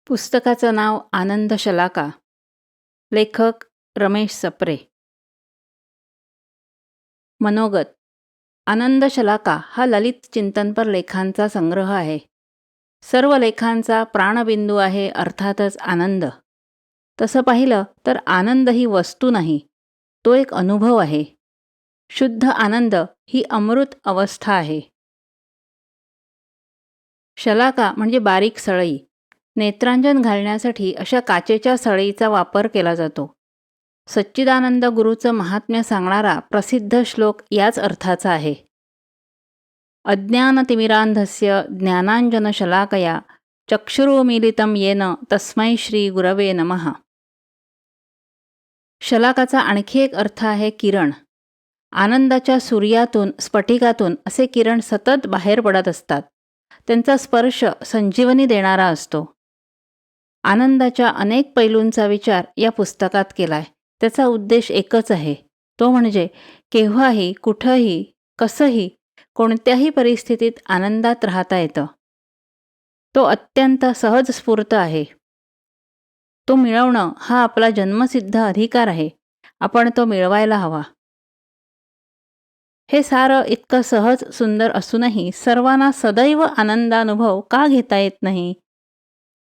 पुस्तकाचं नाव आनंद शलाका. लेखक रमेश सप्रे. मनोगत. आनंद शलाका हा ललित चिंतनपर लेखांचा संग्रह आहे. सर्व लेखांचा प्राणबिंदू आहे अर्थातच आनंद. तसं पाहिलं तर आनंद ही वस्तू नाही, तो एक अनुभव आहे. शुद्ध आनंद ही अमृत अवस्था आहे. शलाका म्हणजे बारीक सळई. नेत्रांजन घालण्यासाठी अशा काचेच्या सळईचा वापर केला जातो. सच्चिदानंद गुरूचं महात्म्य सांगणारा प्रसिद्ध श्लोक याच अर्थाचा आहे. अज्ञानतिमिरांधस्य ज्ञानांजनशलाकया चक्षुरुमीलितं येन तस्मै श्री गुरवे नमः. शलाकाचा आणखी एक अर्थ आहे किरण. आनंदाच्या सूर्यातून स्फटिकातून असे किरण सतत बाहेर पडत असतात. त्यांचा स्पर्श संजीवनी देणारा असतो. आनंदाच्या अनेक पैलूंचा विचार या पुस्तकात केलाय. त्याचा उद्देश एकच आहे, तो म्हणजे केव्हाही, कुठंही, कसंही, कोणत्याही परिस्थितीत आनंदात राहता येतं. तो अत्यंत सहज स्फूर्त आहे. तो मिळवणं हा आपला जन्मसिद्ध अधिकार आहे. आपण तो मिळवायला हवा. हे सारं इतकं सहज सुंदर असूनही सर्वांना सदैव आनंदानुभव का घेता येत नाही?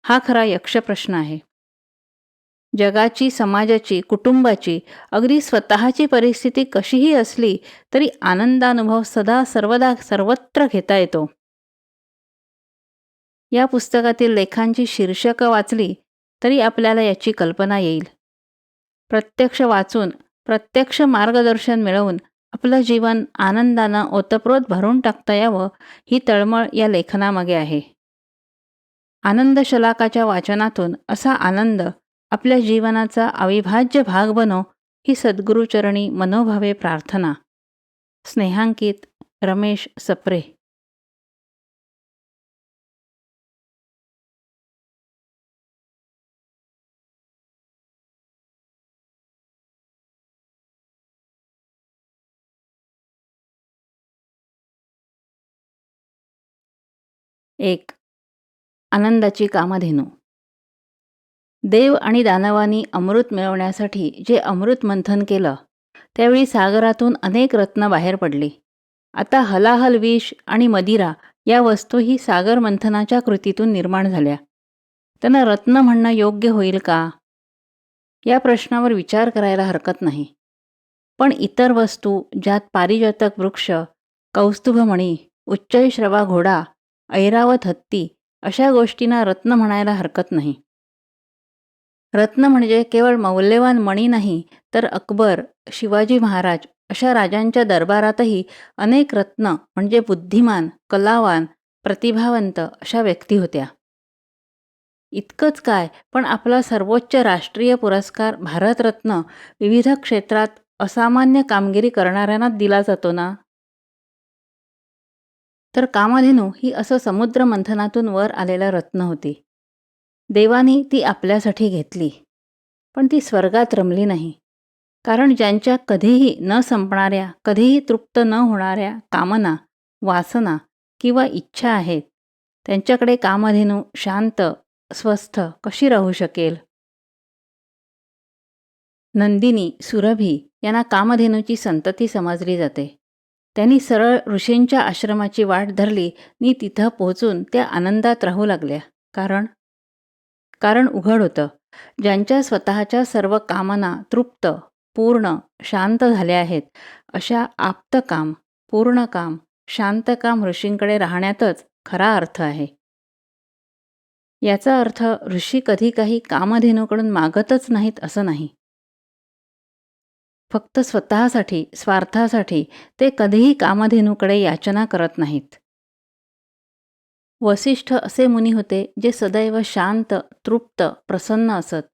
हा खरा यक्षप्रश्न आहे. जगाची, समाजाची, कुटुंबाची, अगदी स्वतःची परिस्थिती कशीही असली तरी आनंदानुभव सदा सर्वदा सर्वत्र घेता येतो. या पुस्तकातील लेखांची शीर्षकं वाचली तरी आपल्याला याची कल्पना येईल. प्रत्यक्ष वाचून, प्रत्यक्ष मार्गदर्शन मिळवून आपलं जीवन आनंदानं ओतप्रोत भरून टाकता यावं ही तळमळ या लेखनामागे आहे. आनंद शलाकाच्या वाचनातून असा आनंद आपल्या जीवनाचा अविभाज्य भाग बनो ही सद्गुरूचरणी मनोभावे प्रार्थना. स्नेहांकित रमेश सप्रे. एक. आनंदाची कामधेनू. देव आणि दानवांनी अमृत मिळवण्यासाठी जे अमृत मंथन केलं त्यावेळी सागरातून अनेक रत्न बाहेर पडली. आता हलाहल विष आणि मदिरा या वस्तूही सागर मंथनाच्या कृतीतून निर्माण झाल्या. त्यांना रत्न म्हणणं योग्य होईल का? या प्रश्नावर विचार करायला हरकत नाही. पण इतर वस्तू ज्यात पारिजातक वृक्ष, कौस्तुभमणी, उच्चैश्रवा घोडा, ऐरावत हत्ती अशा गोष्टींना रत्न म्हणायला हरकत नाही. रत्न म्हणजे केवळ मौल्यवान मणी नाही, तर अकबर, शिवाजी महाराज अशा राजांच्या दरबारातही अनेक रत्न म्हणजे बुद्धिमान, कलावान, प्रतिभावंत अशा व्यक्ती होत्या. इतकंच काय, पण आपला सर्वोच्च राष्ट्रीय पुरस्कार भारतरत्न विविध क्षेत्रात असामान्य कामगिरी करणाऱ्यांना दिला जातो ना. तर कामधेनू ही असं समुद्र मंथनातून वर आलेलं रत्न होती. देवानी ती आपल्यासाठी घेतली, पण ती स्वर्गात रमली नाही. कारण ज्यांच्या कधीही न संपणाऱ्या, कधीही तृप्त न होणाऱ्या कामना, वासना किंवा इच्छा आहेत, त्यांच्याकडे कामधेनू शांत, स्वस्थ कशी राहू शकेल? नंदिनी, सुरभी यांना कामधेनूची संतती समजली जाते. त्यांनी सरळ ऋषींच्या आश्रमाची वाट धरली आणि तिथं पोहोचून त्या आनंदात राहू लागल्या. कारण उघड होतं. ज्यांच्या स्वतःच्या सर्व कामना तृप्त, पूर्ण, शांत झाल्या आहेत, अशा आप्तकाम, पूर्णकाम, शांतकाम ऋषींकडे राहण्यातच खरा अर्थ आहे. याचा अर्थ ऋषी कधी काही कामधेनूकडून मागतच नाहीत असं नाही. फक्त स्वतःसाठी, स्वार्थासाठी ते कधीही कामधेनूकडे याचना करत नाहीत. वसिष्ठ असे मुनी होते जे सदैव शांत, तृप्त, प्रसन्न असत.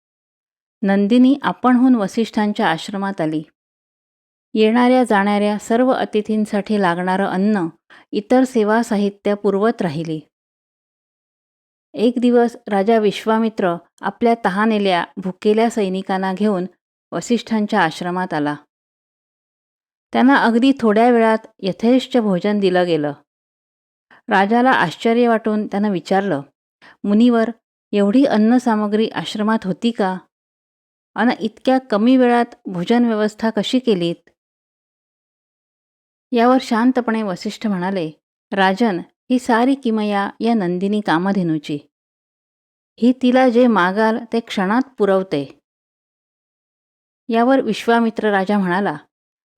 नंदिनी आपणहून वसिष्ठांच्या आश्रमात आली. येणाऱ्या जाणाऱ्या सर्व अतिथींसाठी लागणारं अन्न, इतर सेवा साहित्य पुरवत राहिली. एक दिवस राजा विश्वामित्र आपल्या तहानेल्या, भुकेल्या सैनिकांना घेऊन वसिष्ठांच्या आश्रमात आला. त्यांना अगदी थोड्या वेळात यथेष्ट भोजन दिलं गेलं. राजाला आश्चर्य वाटून त्यानं विचारलं, मुनिवर, एवढी अन्नसामग्री आश्रमात होती का? अन इतक्या कमी वेळात भोजन व्यवस्था कशी केलीत? यावर शांतपणे वसिष्ठ म्हणाले, राजन, ही सारी किमया या नंदिनी कामधेनूची. ही तिला जे मागाल ते क्षणात पुरवते. यावर विश्वामित्र राजा म्हणाला,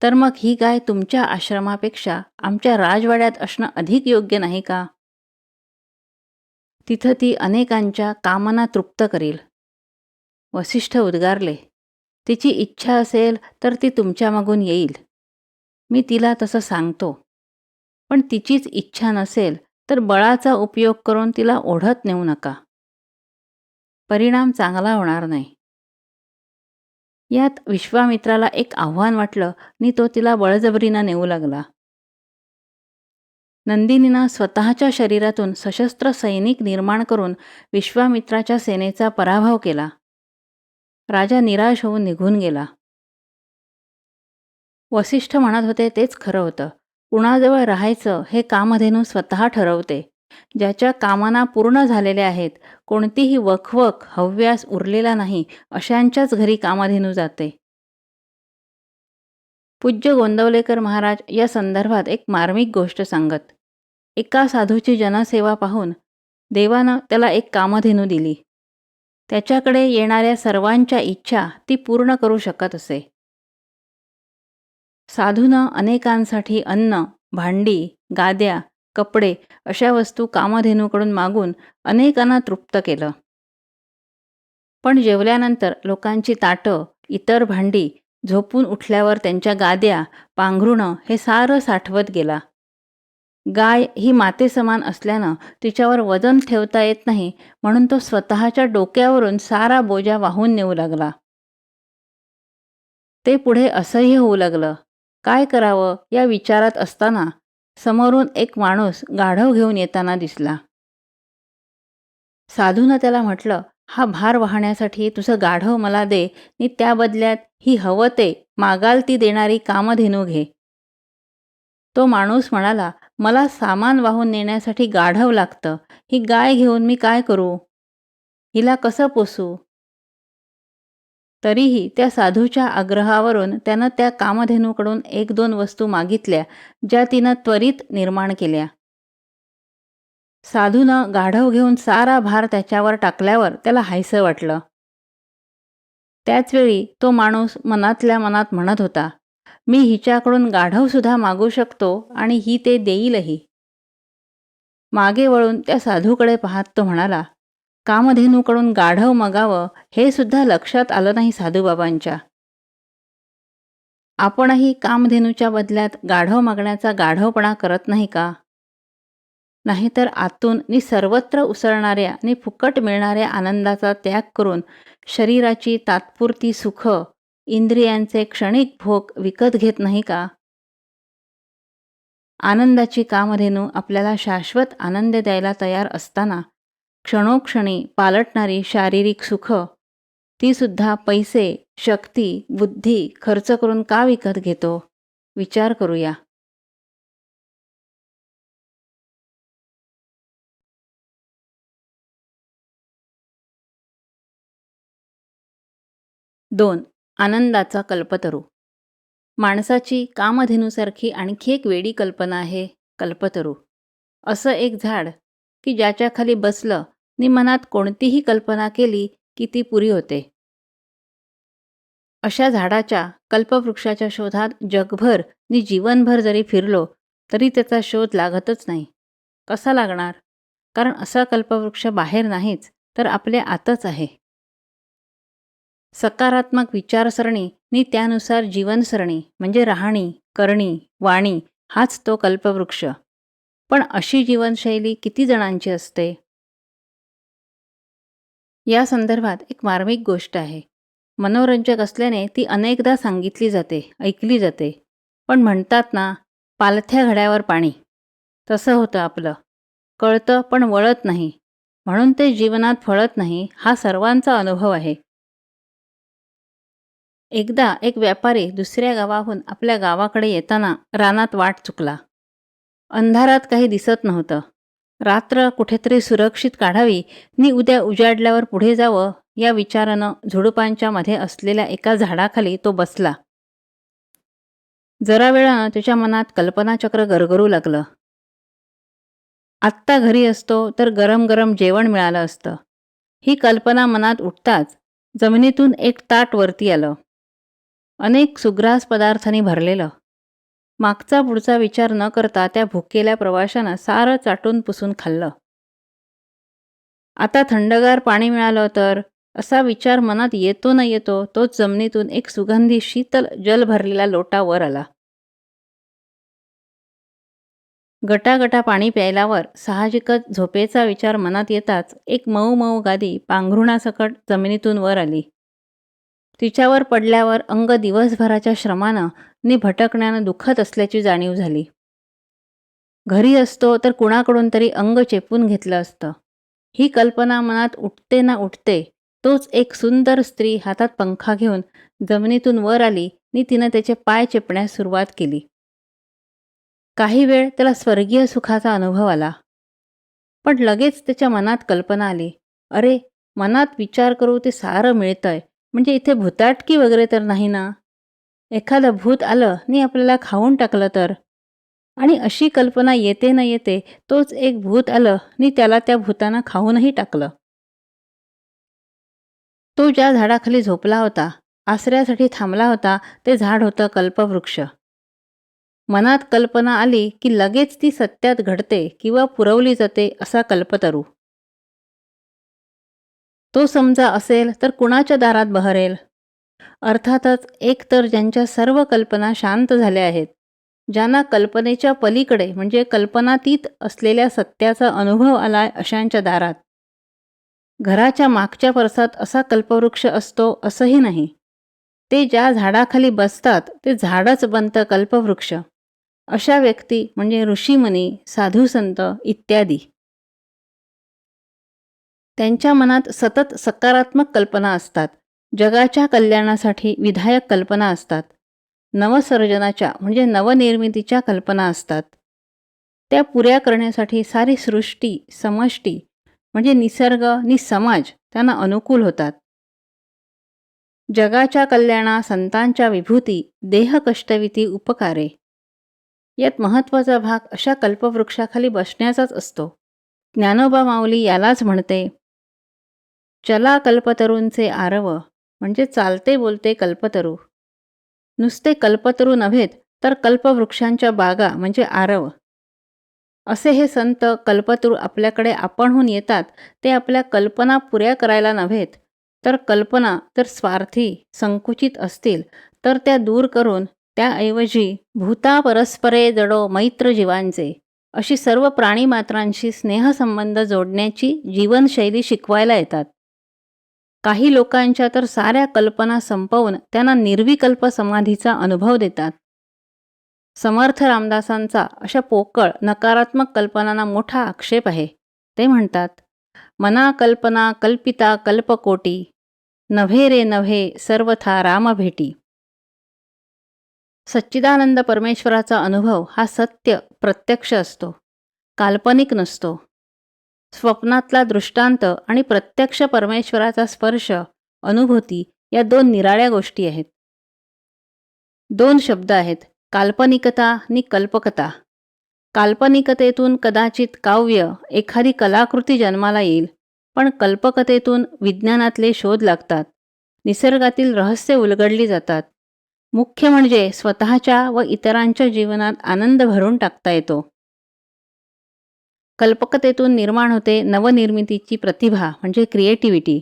तर मग ही गाय तुमच्या आश्रमापेक्षा आमच्या राजवाड्यात असणं अधिक योग्य नाही का? तिथं ती अनेकांच्या कामना तृप्त करील. वसिष्ठ उद्गारले, तिची इच्छा असेल तर ती तुमच्या मागून येईल. मी तिला तसं सांगतो. पण तिचीच इच्छा नसेल तर बळाचा उपयोग करून तिला ओढत नेऊ नका. परिणाम चांगला होणार नाही. यात विश्वामित्राला एक आव्हान वाटलं आणि तो तिला बळजबरीनं नेऊ लागला. नंदिनीनं स्वतःच्या शरीरातून सशस्त्र सैनिक निर्माण करून विश्वामित्राच्या सेनेचा पराभव केला. राजा निराश होऊन निघून गेला. वसिष्ठ म्हणत होते तेच खरं होतं. कुणाजवळ राहायचं हे कामधेनू स्वतः ठरवते. ज्याच्या कामना पूर्ण झालेल्या आहेत, कोणतीही वखवख हव्यास उरलेला नाही, अशांच्याच घरी कामधेनू जाते. पूज्य गोंदवलेकर महाराज या संदर्भात एक मार्मिक गोष्ट सांगत. एका साधूची जनसेवा पाहून देवानं त्याला एक कामधेनू दिली. त्याच्याकडे येणाऱ्या सर्वांच्या इच्छा ती पूर्ण करू शकत असे. साधूनं अनेकांसाठी अन्न, भांडी, गाद्या, कपडे अशा वस्तू कामधेनूकडून मागून अनेकांना तृप्त केलं. पण जेवल्यानंतर लोकांची ताटं, इतर भांडी, झोपून उठल्यावर त्यांच्या गाद्या, पांघरुणं हे सारं साठवत गेला. गाय ही मातेसमान असल्यानं तिच्यावर वजन ठेवता येत नाही, म्हणून तो स्वतःच्या डोक्यावरून सारा बोजा वाहून नेऊ लागला. ते पुढे असह्य होऊ लागलं. काय करावं या विचारात असताना समोरून एक माणूस गाढव घेऊन येताना दिसला. साधूनं त्याला म्हटलं, हा भार वाहण्यासाठी तुझं गाढव मला दे आणि त्या बदल्यात ही हवं ते मागाल ती देणारी कामधेनू घे. तो माणूस म्हणाला, मला सामान वाहून नेण्यासाठी गाढव लागतं. ही गाय घेऊन मी काय करू? हिला कसं पोसू? तरीही त्या साधूच्या आग्रहावरून त्यानं त्या कामधेनूकडून 1-2 वस्तू मागितल्या, ज्या तिनं त्वरित निर्माण केल्या. साधूनं गाढव घेऊन सारा भार त्याच्यावर टाकल्यावर त्याला हायसं वाटलं. त्याचवेळी तो माणूस मनातल्या मनात म्हणत होता, मी हिच्याकडून गाढवसुद्धा मागू शकतो आणि ही ते देईलही. मागे वळून त्या साधूकडे पाहत तो म्हणाला, कामधेनूकडून गाढव मागावं हे सुद्धा लक्षात आलं नाही साधूबाबांच्या. आपणही कामधेनूच्या बदल्यात गाढव मागण्याचा गाढवपणा करत नाही का? नाहीतर आतून नि सर्वत्र उसळणाऱ्या नि फुकट मिळणाऱ्या आनंदाचा त्याग करून शरीराची तात्पुरती सुख, इंद्रियांचे क्षणिक भोग विकत घेत नाही का? आनंदाची कामधेनू आपल्याला शाश्वत आनंद द्यायला तयार असताना क्षणोक्षणी पालटणारी शारीरिक सुख, ती सुद्धा पैसे, शक्ती, बुद्धी खर्च करून का विकत घेतो? विचार करूया. 2. आनंदाचा कल्पतरू. माणसाची कामधेनूसारखी आणखी एक वेडी कल्पना आहे कल्पतरू. असं एक झाड की ज्याच्या खाली बसलं नि मनात कोणतीही कल्पना केली की ती पुरी होते. अशा झाडाच्या, कल्पवृक्षाच्या शोधात जगभर नि जीवनभर जरी फिरलो तरी त्याचा शोध लागतच नाही. कसा लागणार? कारण असा कल्पवृक्ष बाहेर नाहीच, तर आपल्या आतच आहे. सकारात्मक विचारसरणी नि त्यानुसार जीवनसरणी म्हणजे राहणी, करणी, वाणी हाच तो कल्पवृक्ष. पण अशी जीवनशैली किती जणांची असते? या संदर्भात एक मार्मिक गोष्ट आहे. मनोरंजक असल्याने ती अनेकदा सांगितली जाते, ऐकली जाते. पण म्हणतात ना, पालथ्या घड्यावर पाणी. तसं होतं आपलं. कळतं पण वळत नाही. म्हणून ते जीवनात फळत नाही, हा सर्वांचा अनुभव आहे. एकदा एक व्यापारी दुसऱ्या गावाहून आपल्या गावाकडे येताना रानात वाट चुकला. अंधारात काही दिसत नव्हतं. रात्र कुठेतरी सुरक्षित काढावी नि उद्या उजाडल्यावर पुढे जावं या विचारानं झुडुपांच्या मध्ये असलेल्या एका झाडाखाली तो बसला. जरा वेळानं त्याच्या मनात कल्पनाचक्र गरगरू लागलं. आत्ता घरी असतो तर गरम गरम जेवण मिळालं असतं. ही कल्पना मनात उठताच जमिनीतून एक ताट वरती आलं. अनेक सुग्रास पदार्थांनी भरलेलं. मागचा पुढचा विचार न करता त्या भुकेल्या प्रवाशानं सारं चाटून पुसून खाल्लं. आता थंडगार पाणी मिळालं तर, असा विचार मनात येतो न येतो तोच जमिनीतून एक सुगंधी शीतल जल भरलेला लोटा वर आला. गटागटा पाणी प्यायल्यावर साहजिकच झोपेचा विचार मनात येताच एक मऊ मऊ गादी पांघरुणासकट जमिनीतून वर आली. तिच्यावर पडल्यावर अंग दिवसभराच्या श्रमानं नि भटकण्यानं दुखत असल्याची जाणीव झाली. घरी असतो तर कुणाकडून तरी अंग चेपून घेतलं असतं. ही कल्पना मनात उठते ना उठते तोच एक सुंदर स्त्री हातात पंखा घेऊन जमिनीतून वर आली नि तिनं त्याचे पाय चेपण्यास सुरुवात केली. काही वेळ त्याला स्वर्गीय सुखाचा अनुभव आला. पण लगेच त्याच्या मनात कल्पना आली, अरे मनात विचार करू ते सारं मिळतंय, म्हणजे इथे भुताटकी वगैरे तर नाही ना? एखादं भूत आलं नि आपल्याला खाऊन टाकलं तर? आणि अशी कल्पना येते न येते तोच एक भूत आलं नि त्याला त्या भूतानं खाऊनही टाकलं. तो ज्या झाडाखाली झोपला होता, आसऱ्यासाठी थांबला होता, ते झाड होतं कल्पवृक्ष. मनात कल्पना आली की लगेच ती सत्यात घडते किंवा पुरवली जाते असा कल्पतरू. तो समजा असेल तर कुणाच्या दारात बहरेल? अर्थातच एक तर ज्यांच्या सर्व कल्पना शांत झाल्या आहेत, ज्यांना कल्पनेच्या पलीकडे म्हणजे कल्पनातीत असलेल्या सत्याचा अनुभव आलाय अशांच्या दारात. घराच्या मागच्या परसात असा कल्पवृक्ष असतो असंही नाही. ते ज्या झाडाखाली बसतात ते झाडच बनतं कल्पवृक्ष. अशा व्यक्ती म्हणजे ऋषीमुनी, साधुसंत इत्यादी. त्यांच्या मनात सतत सकारात्मक कल्पना असतात. जगाच्या कल्याणासाठी विधायक कल्पना असतात. नवसर्जनाच्या म्हणजे नवनिर्मितीच्या कल्पना असतात. त्या पुऱ्या करण्यासाठी सारी सृष्टी, समष्टी म्हणजे निसर्ग नि समाज त्यांना अनुकूल होतात. जगाच्या कल्याणा, संतांच्या विभूती, देहकष्टविती उपकारे यात महत्त्वाचा भाग अशा कल्पवृक्षाखाली बसण्याचाच असतो. ज्ञानोबा माऊली यालाच म्हणते, चला कल्पतरूंचे आरव म्हणजे चालते बोलते कल्पतरू. नुसते कल्पतरू नव्हेत तर कल्पवृक्षांच्या बागा म्हणजे आरव. असे हे संत कल्पतरू आपल्याकडे आपणहून येतात ते आपल्या कल्पना पुऱ्या करायला नव्हेत, तर कल्पना जर स्वार्थी, संकुचित असतील तर त्या दूर करून त्याऐवजी भूता परस्परे जडो मैत्र जीवांचे अशी सर्व प्राणीमात्रांशी स्नेहसंबंध जोडण्याची जीवनशैली शिकवायला येतात. काही लोकांच्या तर साऱ्या कल्पना संपवून त्यांना निर्विकल्प समाधीचा अनुभव देतात. समर्थ रामदासांचा अशा पोकळ नकारात्मक कल्पनांना मोठा आक्षेप आहे. ते म्हणतात, मना कल्पना कल्पिता कल्पकोटी, नव्हे रे नव्हे सर्वथा राम भेटी. सच्चिदानंद परमेश्वराचा अनुभव हा सत्य प्रत्यक्ष असतो, काल्पनिक नसतो. स्वप्नातला दृष्टांत आणि प्रत्यक्ष परमेश्वराचा स्पर्श, अनुभूती या दोन निराळ्या गोष्टी आहेत. दोन शब्द आहेत, काल्पनिकता आणि कल्पकता. काल्पनिकतेतून कदाचित काव्य, एखादी कलाकृती जन्माला येईल, पण कल्पकतेतून विज्ञानातले शोध लागतात, निसर्गातील रहस्य उलगडली जातात. मुख्य म्हणजे स्वतःच्या व इतरांच्या जीवनात आनंद भरून टाकता येतो. कल्पकतेतून निर्माण होते नवनिर्मितीची प्रतिभा म्हणजे क्रिएटिव्हिटी.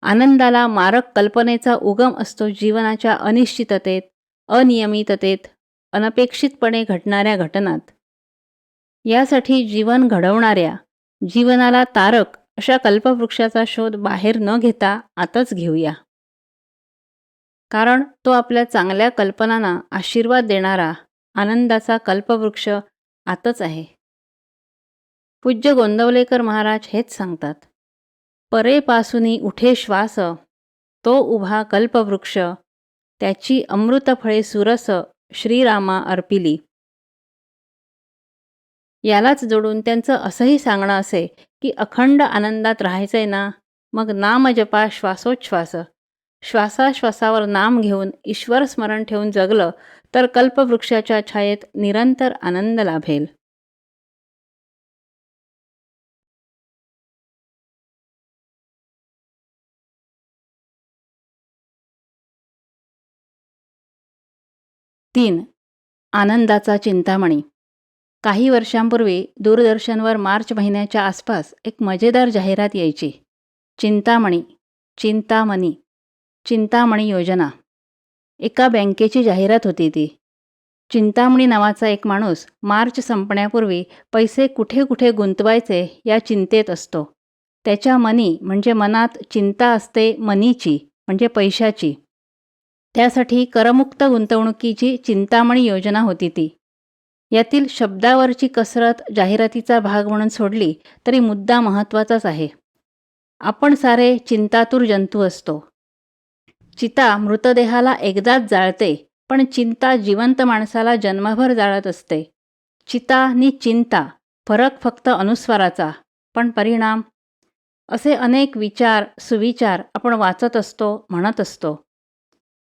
आनंदाला मारक कल्पनेचा उगम असतो जीवनाच्या अनिश्चिततेत, अनियमिततेत, अनपेक्षितपणे घडणाऱ्या घटनात. यासाठी जीवन घडवणाऱ्या, जीवनाला तारक अशा कल्पवृक्षाचा शोध बाहेर न घेता आताच घेऊया. कारण तो आपल्या चांगल्या कल्पनांना आशीर्वाद देणारा आनंदाचा कल्पवृक्ष आतच आहे. पूज्य गोंदवलेकर महाराज हेच सांगतात, परेपासूनी उठे श्वास, तो उभा कल्पवृक्ष, त्याची अमृतफळे सुरस श्रीरामा अर्पिली. यालाच जोडून त्यांचं असंही सांगणं असे की अखंड आनंदात राहायचंय ना, मग नामजपा श्वासोच्छ्वास, श्वासाश्वासावर नाम घेऊन ईश्वर स्मरण ठेवून जगलं तर कल्पवृक्षाच्या छायेत निरंतर आनंद लाभेल. 3. आनंदाचा चिंतामणी. काही वर्षांपूर्वी दूरदर्शनवर मार्च महिन्याच्या आसपास एक मजेदार जाहिरात यायची. चिंतामणी, चिंतामणी, चिंतामणी योजना. एका बँकेची जाहिरात होती ती. चिंतामणी नावाचा एक माणूस मार्च संपण्यापूर्वी पैसे कुठे कुठे गुंतवायचे या चिंतेत असतो. त्याच्या मनी म्हणजे मनात चिंता असते, मनीची म्हणजे पैशाची. त्यासाठी करमुक्त गुंतवणुकीची चिंतामणी योजना होती ती. यातील शब्दावरची कसरत जाहिरातीचा भाग म्हणून सोडली तरी मुद्दा महत्त्वाचाच आहे. आपण सारे चिंतातूर जंतू असतो. चिता मृतदेहाला एकदाच जाळते, पण चिंता जिवंत माणसाला जन्मभर जाळत असते. चिता नि चिंता, फरक फक्त अनुस्वाराचा, पण परिणाम. असे अनेक विचार सुविचार आपण वाचत असतो, म्हणत असतो.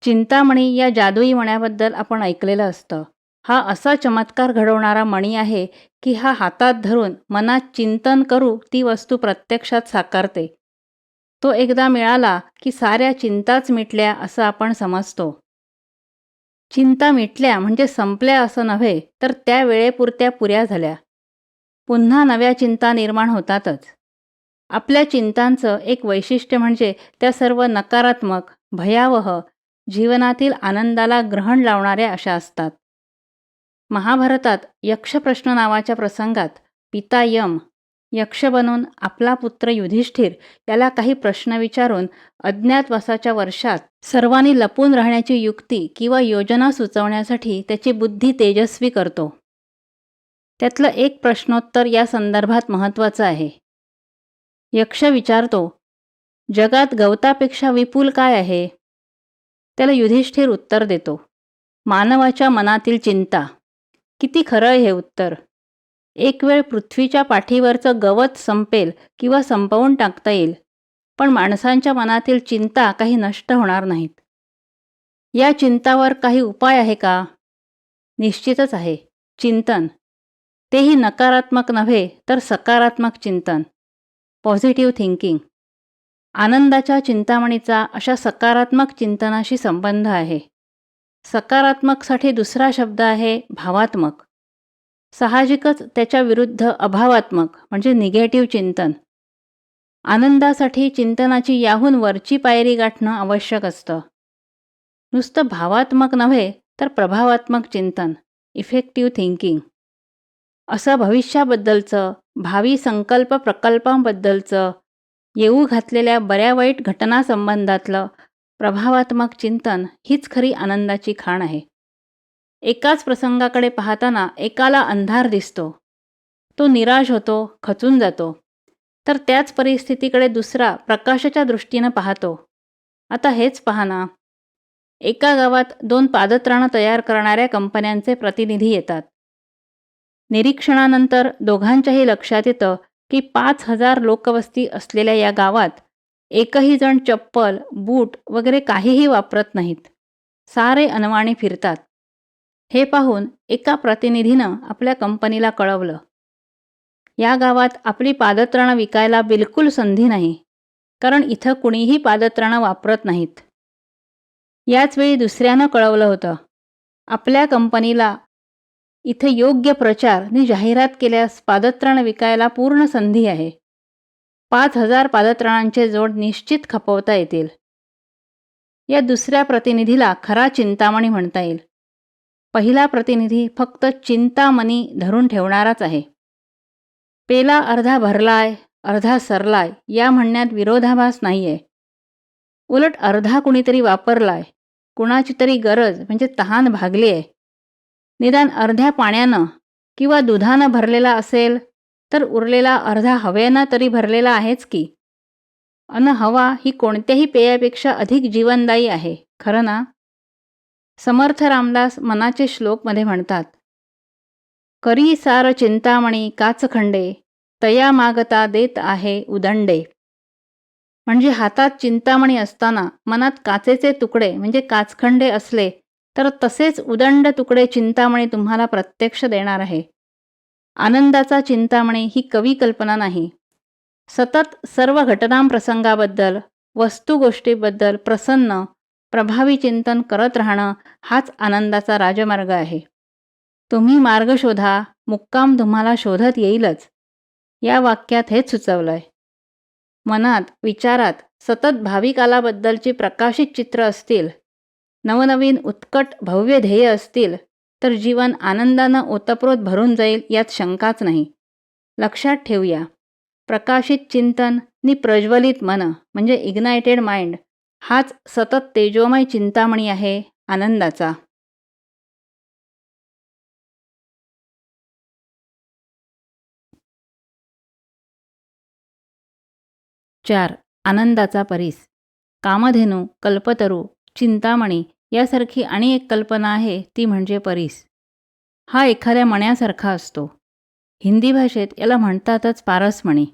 चिंतामणी या जादुई मण्याबद्दल आपण ऐकलेलं असतं. हा असा चमत्कार घडवणारा मणी आहे की हा हातात धरून मनात चिंतन करू ती वस्तू प्रत्यक्षात साकारते. तो एकदा मिळाला की साऱ्या चिंताच मिटल्या असं आपण समजतो. चिंता मिटल्या म्हणजे संपल्या असं नव्हे, तर त्या वेळेपुरत्या पुऱ्या झाल्या. पुन्हा नव्या चिंता निर्माण होतातच. आपल्या चिंतांचं एक वैशिष्ट्य म्हणजे त्या सर्व नकारात्मक, भयावह, जीवनातील आनंदाला ग्रहण लावणाऱ्या अशा असतात. महाभारतात यक्षप्रश्न नावाच्या प्रसंगात पिता यम यक्ष बनून आपला पुत्र युधिष्ठिर याला काही प्रश्न विचारून अज्ञातवासाच्या वर्षात सर्वांनी लपून राहण्याची युक्ती किंवा योजना सुचवण्यासाठी त्याची बुद्धी तेजस्वी करतो. त्यातलं एक प्रश्नोत्तर या संदर्भात महत्त्वाचं आहे. यक्ष विचारतो, जगात गवतापेक्षा विपुल काय आहे? त्याला युधिष्ठिर उत्तर देतो, मानवाच्या मनातील चिंता. किती खरं आहे हे उत्तर. एक वेळ पृथ्वीच्या पाठीवरचं गवत संपेल किंवा संपवून टाकता येईल, पण माणसांच्या मनातील चिंता काही नष्ट होणार नाहीत. या चिंतावर काही उपाय आहे का? निश्चितच आहे, चिंतन. तेही नकारात्मक नव्हे तर सकारात्मक चिंतन, पॉझिटिव्ह थिंकिंग. आनंदाच्या चिंतामणीचा अशा सकारात्मक चिंतनाशी संबंध आहे. सकारात्मकसाठी दुसरा शब्द आहे भावात्मक. साहजिकच त्याच्या विरुद्ध अभावात्मक म्हणजे निगेटिव्ह चिंतन. आनंदासाठी चिंतनाची याहून वरची पायरी गाठणं आवश्यक असतं. नुसतं भावात्मक नव्हे तर प्रभावात्मक चिंतन, इफेक्टिव्ह थिंकिंग. असं भविष्याबद्दलचं, भावी संकल्प प्रकल्पांबद्दलचं, येऊ घातलेल्या बऱ्या वाईट घटनासंबंधातलं प्रभावात्मक चिंतन हीच खरी आनंदाची खाण आहे. एकाच प्रसंगाकडे पाहताना एकाला अंधार दिसतो, तो निराश होतो, खचून जातो. तर त्याच परिस्थितीकडे दुसरा प्रकाशाच्या दृष्टीनं पाहतो. आता हेच पहा ना, एका गावात 2 पादत्राणं तयार करणाऱ्या कंपन्यांचे प्रतिनिधी येतात. निरीक्षणानंतर दोघांच्याही लक्षात येतं की 5,000 लोकवस्ती असलेल्या या गावात एकही जण चप्पल, बूट वगैरे काहीही वापरत नाहीत. सारे अनवाणी फिरतात. हे पाहून एका प्रतिनिधीनं आपल्या कंपनीला कळवलं, या गावात आपली पादत्राणं विकायला बिलकुल संधी नाही, कारण इथं कुणीही पादत्राणं वापरत नाहीत. याच वेळी दुसऱ्यानं कळवलं होतं, आपल्या कंपनीला इथे योग्य प्रचार आणि जाहिरात केल्यास पादत्राणं विकायला पूर्ण संधी आहे. 5,000 पादत्राणांचे जोड निश्चित खपवता येतील. या दुसऱ्या प्रतिनिधीला खरा चिंतामणी म्हणता येईल. पहिला प्रतिनिधी फक्त चिंतामणी धरून ठेवणाराच आहे. पेला अर्धा भरलाय, अर्धा सरलाय या म्हणण्यात विरोधाभास नाहीये. उलट अर्धा कुणीतरी वापरलाय, कुणाची तरी गरज म्हणजे तहान भागली आहे. निदान अर्ध्या पाण्यानं किंवा दुधानं भरलेला असेल तर उरलेला अर्धा हवेनं तरी भरलेला आहेच की. अन हवा ही कोणत्याही पेयापेक्षा अधिक जीवनदायी आहे, खरं ना? समर्थ रामदास मनाचे श्लोकमध्ये म्हणतात, करी सार चिंतामणी काचखंडे, तया मागता देत आहे उदंडे. म्हणजे हातात चिंतामणी असताना मनात काचेचे तुकडे म्हणजे काचखंडे असले तर तसेच उदंड तुकडे चिंतामणी तुम्हाला प्रत्यक्ष देणार आहे. आनंदाचा चिंतामणी ही कवी कल्पना नाही. सतत सर्व घटनांप्रसंगाबद्दल, वस्तुगोष्टीबद्दल प्रसन्न, प्रभावी चिंतन करत राहणं हाच आनंदाचा राजमार्ग आहे. तुम्ही मार्ग शोधा, मुक्काम तुम्हाला शोधत येईलच. या वाक्यात हेच सुचवलंय. मनात, विचारात सतत भावी कालाबद्दलची प्रकाशित चित्र असतील, नवनवीन उत्कट भव्य ध्येय असतील, तर जीवन आनंदानं ओतप्रोत भरून जाईल यात शंकाच नाही. लक्षात ठेवूया, प्रकाशित चिंतन नि प्रज्वलित मन म्हणजे इग्नायटेड माइंड हाच सतत तेजोमय चिंतामणी आहे आनंदाचा. 4. आनंदाचा परीस. कामधेनू, कल्पतरू, चिंतामणी यासारखी आणि एक कल्पना आहे ती म्हणजे परीस. हा एखाद्या मण्यासारखा असतो. हिंदी भाषेत याला म्हणतातच पारसमणी.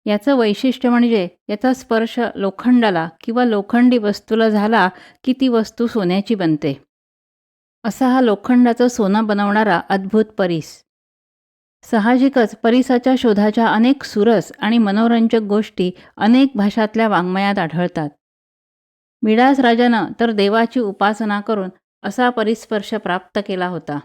याचं वैशिष्ट्य म्हणजे याचा स्पर्श लोखंडाला किंवा लोखंडी वस्तूला झाला की ती वस्तू सोन्याची बनते. असा हा लोखंडाचं सोनं बनवणारा अद्भुत परीस. साहजिकच परीसाच्या शोधाच्या अनेक सुरस आणि मनोरंजक गोष्टी अनेक भाषातल्या वाङ्मयात आढळतात. मिडास राजानं तर देवाची उपासना करून असा परिस्पर्श प्राप्त केला होता.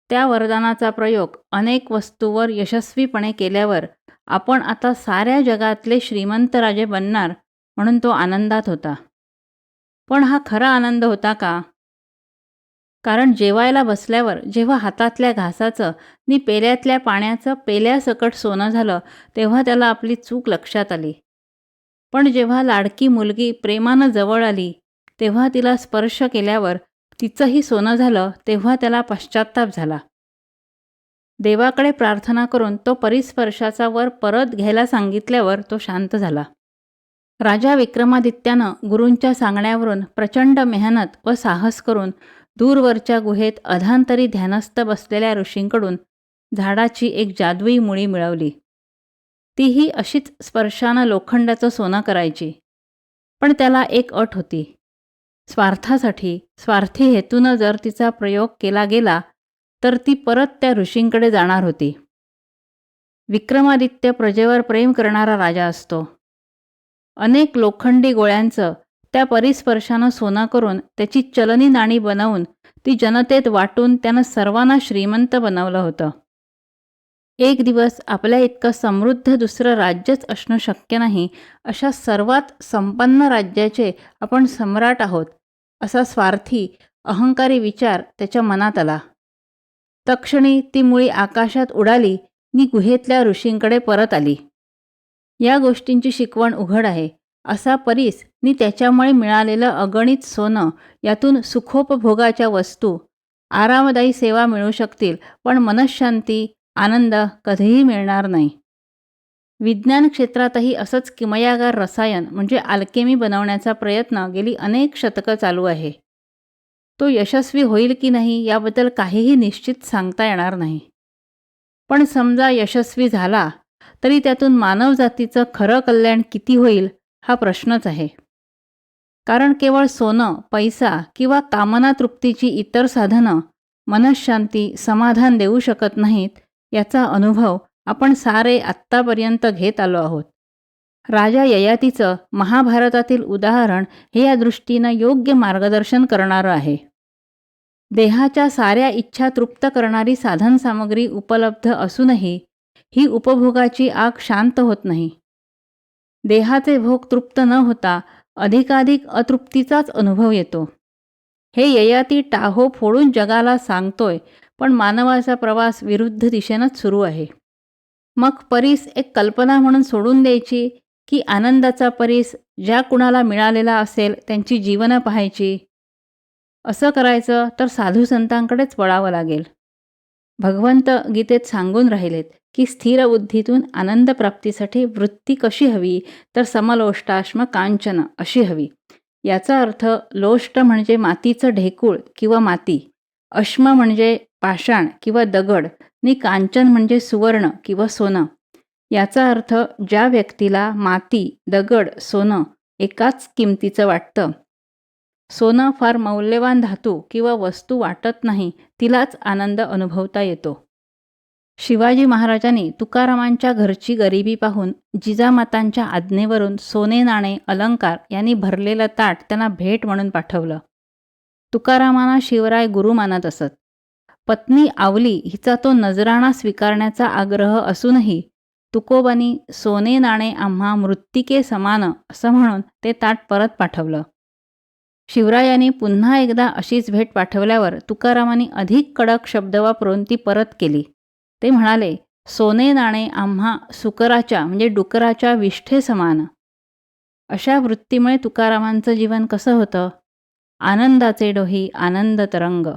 त्या वरदानाचा प्रयोग अनेक वस्तूवर यशस्वीपणे केल्यावर आपण आता साऱ्या जगातले श्रीमंत राजे बनणार म्हणून तो आनंदात होता. पण हा खरा आनंद होता का? कारण जेवायला बसल्यावर जेव्हा हातातल्या घासाचं नि पेल्यातल्या पाण्याचं पेल्यासकट सोनं झालं तेव्हा त्याला आपली चूक लक्षात आली. पण जेव्हा लाडकी मुलगी प्रेमानं जवळ आली तेव्हा तिला स्पर्श केल्यावर तिचंही सोनं झालं तेव्हा त्याला पश्चात्ताप झाला. देवाकडे प्रार्थना करून तो परिस्पर्शाचा वर परत घ्यायला सांगितल्यावर तो शांत झाला. राजा विक्रमादित्यानं गुरूंच्या सांगण्यावरून प्रचंड मेहनत व साहस करून दूरवरच्या गुहेत अधांतरी ध्यानस्थ बसलेल्या ऋषींकडून झाडाची एक जादुई मुळी मिळवली. तीही अशीच स्पर्शानं लोखंडाचं सोनं करायची. पण त्याला एक अट होती. स्वार्थासाठी, स्वार्थी हेतूनं जर तिचा प्रयोग केला गेला तर ती परत त्या ऋषींकडे जाणार होती. विक्रमादित्य प्रजेवर प्रेम करणारा राजा असतो. अनेक लोखंडी गोळ्यांचं त्या परिस्पर्शानं सोनं करून त्याची चलनी नाणी बनवून ती जनतेत वाटून त्यानं सर्वांना श्रीमंत बनवलं होतं. एक दिवस आपल्या इतकं समृद्ध दुसरं राज्यच असणं शक्य नाही अशा सर्वात संपन्न राज्याचे आपण सम्राट आहोत असा स्वार्थी अहंकारी विचार त्याच्या मनात आला. तक्षणी ती मुळी आकाशात उडाली नि गुहेतल्या ऋषींकडे परत आली. या गोष्टींची शिकवण उघड आहे. असा परीस नि त्याच्यामुळे मिळालेलं अगणित सोनं यातून सुखोपभोगाच्या वस्तू, आरामदायी सेवा मिळू शकतील पण मनःशांती, आनंद कधीही मिळणार नाही. विज्ञान क्षेत्रातही असंच किमयागार रसायन म्हणजे अल्केमी बनवण्याचा प्रयत्न गेली अनेक शतकं चालू आहे. तो यशस्वी होईल की नाही याबद्दल काहीही निश्चित सांगता येणार नाही. पण समजा यशस्वी झाला तरी त्यातून मानवजातीचं खरं कल्याण किती होईल हा प्रश्नच आहे. कारण केवळ सोनं, पैसा किंवा कामना तृप्तीची इतर साधनं मनःशांती, समाधान देऊ शकत नाहीत याचा अनुभव आपण सारे आत्तापर्यंत घेत आलो आहोत. राजा ययातीचं महाभारतातील उदाहरण हे या दृष्टीनं योग्य मार्गदर्शन करणारं आहे. देहाच्या साऱ्या इच्छा तृप्त करणारी साधनसामग्री उपलब्ध असूनही ही उपभोगाची आग शांत होत नाही. देहाचे भोग तृप्त न होता अधिकाधिक अतृप्तीचाच अनुभव येतो. हे ययाती टाहो फोडून जगाला सांगतोय पण मानवाचा प्रवास विरुद्ध दिशेनंच सुरू आहे. मग परीस एक कल्पना म्हणून सोडून द्यायची की आनंदाचा परीस ज्या कुणाला मिळालेला असेल त्यांची जीवनं पाहायची? असं करायचं तर साधू संतांकडेच वळावं लागेल. भगवंत गीतेत सांगून राहिलेत की स्थिर बुद्धीतून आनंदप्राप्तीसाठी वृत्ती कशी हवी तर समलोष्टाश्म कांचन अशी हवी. याचा अर्थ लोष्ट म्हणजे मातीचं ढेकूळ किंवा माती, अश्म म्हणजे पाषाण किंवा दगड नि कांचन म्हणजे सुवर्ण किंवा सोनं. याचा अर्थ ज्या व्यक्तीला माती, दगड, सोनं एकाच किमतीचं वाटतं, सोनं फार मौल्यवान धातू किंवा वस्तू वाटत नाही, तिलाच आनंद अनुभवता येतो. शिवाजी महाराजांनी तुकारामांच्या घरची गरिबी पाहून जिजामातांच्या आज्ञेवरून सोने, नाणे, अलंकार यांनी भरलेलं ताट त्यांना भेट म्हणून पाठवलं. तुकारामांना शिवराय गुरु मानत असत. पत्नी आवली हिचा तो नजराणा स्वीकारण्याचा आग्रह असूनही तुकोबांनी सोने नाणे आम्हा मृत्तिके समान असं म्हणून ते ताट परत पाठवलं. शिवरायांनी पुन्हा एकदा अशीच भेट पाठवल्यावर तुकारामांनी अधिक कडक शब्द वापरून ती परत केली. ते म्हणाले, सोने नाणे आम्हा सुकराच्या म्हणजे डुकराच्या विष्ठे समान. अशा वृत्तीमुळे तुकारामांचं जीवन कसं होतं? आनंदाचे डोही आनंद तरंग.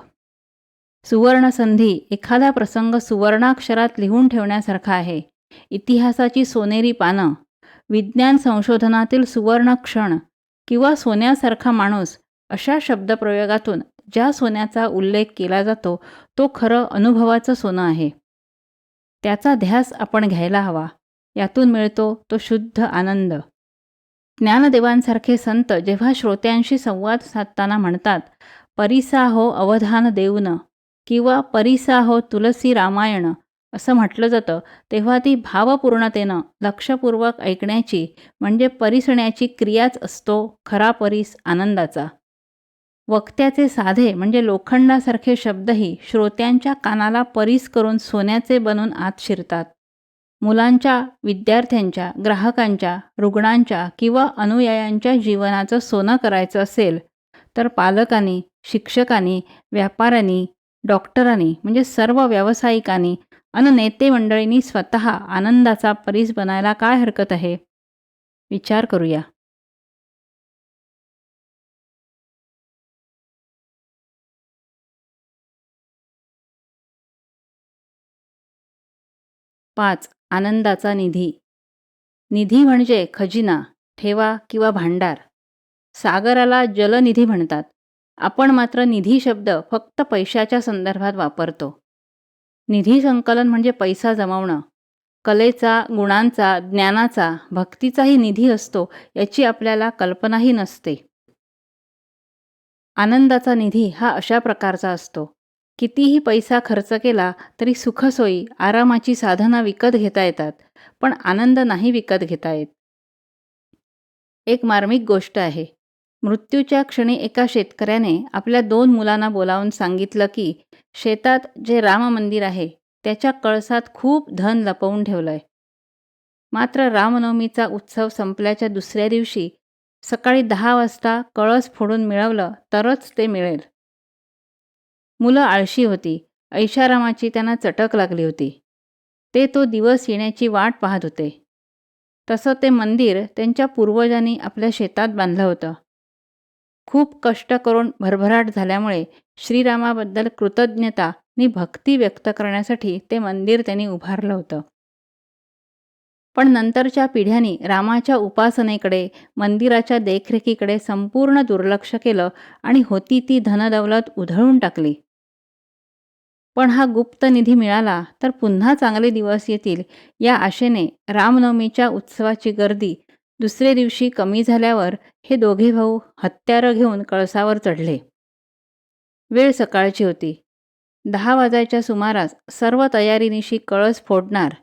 सुवर्णसंधी एखादा प्रसंग सुवर्णाक्षरात लिहून ठेवण्यासारखा आहे. इतिहासाची सोनेरी पानं, विज्ञान संशोधनातील सुवर्ण क्षण किंवा सोन्यासारखा माणूस अशा शब्दप्रयोगातून ज्या सोन्याचा उल्लेख केला जातो तो खरं अनुभवाचं सोनं आहे. त्याचा ध्यास आपण घ्यायला हवा. यातून मिळतो तो शुद्ध आनंद. ज्ञानदेवांसारखे संत जेव्हा श्रोत्यांशी संवाद साधताना म्हणतात, परिसा हो अवधान देऊन किंवा परिसा हो तुलसी रामायण असं म्हटलं जातं, तेव्हा ती भावपूर्णतेनं लक्षपूर्वक ऐकण्याची म्हणजे परिसण्याची क्रियाच असतो खरा परीस आनंदाचा. वक्त्याचे साधे म्हणजे लोखंडासारखे शब्दही श्रोत्यांच्या कानाला परीस करून सोन्याचे बनून आत शिरतात. मुलांच्या, विद्यार्थ्यांच्या, ग्राहकांच्या, रुग्णांच्या किंवा अनुयायांच्या जीवनाचं सोनं करायचं असेल तर पालकांनी, शिक्षकांनी, व्यापाऱ्यांनी, डॉक्टरांनी म्हणजे सर्व व्यावसायिकांनी आणि नेते मंडळींनी स्वतः आनंदाचा परीस बनायला काय हरकत आहे? विचार करूया. पाच, आनंदाचा निधी. निधी म्हणजे खजिना, ठेवा किंवा भांडार. सागराला जलनिधी म्हणतात. आपण मात्र निधी शब्द फक्त पैशाच्या संदर्भात वापरतो. निधी संकलन म्हणजे पैसा जमवणं. कलेचा, गुणांचा, ज्ञानाचा, भक्तीचाही निधी असतो याची आपल्याला कल्पनाही नसते. आनंदाचा निधी हा अशा प्रकारचा असतो. कितीही पैसा खर्च केला तरी सुखसोयी, आरामाची साधना विकत घेता येतात, पण आनंद नाही विकत घेता येत. एक मार्मिक गोष्ट आहे. मृत्यूच्या क्षणी एका शेतकऱ्याने आपल्या 2 मुलांना बोलावून सांगितलं की शेतात जे राम मंदिर आहे त्याच्या कळसात खूप धन लपवून ठेवलंय. मात्र रामनवमीचा उत्सव संपल्याच्या दुसऱ्या दिवशी सकाळी 10 वाजता कळस फोडून मिळवलं तरच ते मिळेल. मुलं आळशी होती. ऐशारामाची त्यांना चटक लागली होती. ते तो दिवस येण्याची वाट पाहत होते. तसं ते मंदिर त्यांच्या पूर्वजांनी आपल्या शेतात बांधलं होतं. खूप कष्ट करून भरभराट झाल्यामुळे श्रीरामाबद्दल कृतज्ञता आणि भक्ती व्यक्त करण्यासाठी ते मंदिर त्यांनी उभारलं होतं. पण नंतरच्या पिढ्यांनी रामाच्या उपासनेकडे, मंदिराच्या देखरेखीकडे संपूर्ण दुर्लक्ष केलं आणि होती ती धनदौलत उधळून टाकली. पण हा गुप्त निधी मिळाला तर पुन्हा चांगले दिवस येतील या आशेने रामनवमीच्या उत्सवाची गर्दी दुसरे दिवशी कमी झाल्यावर हे दोघे भाऊ हत्यारं घेऊन कळसावर चढले. वेळ सकाळची होती. 10 वाजायच्या सुमारास सर्व तयारीनिशी कळस फोडणार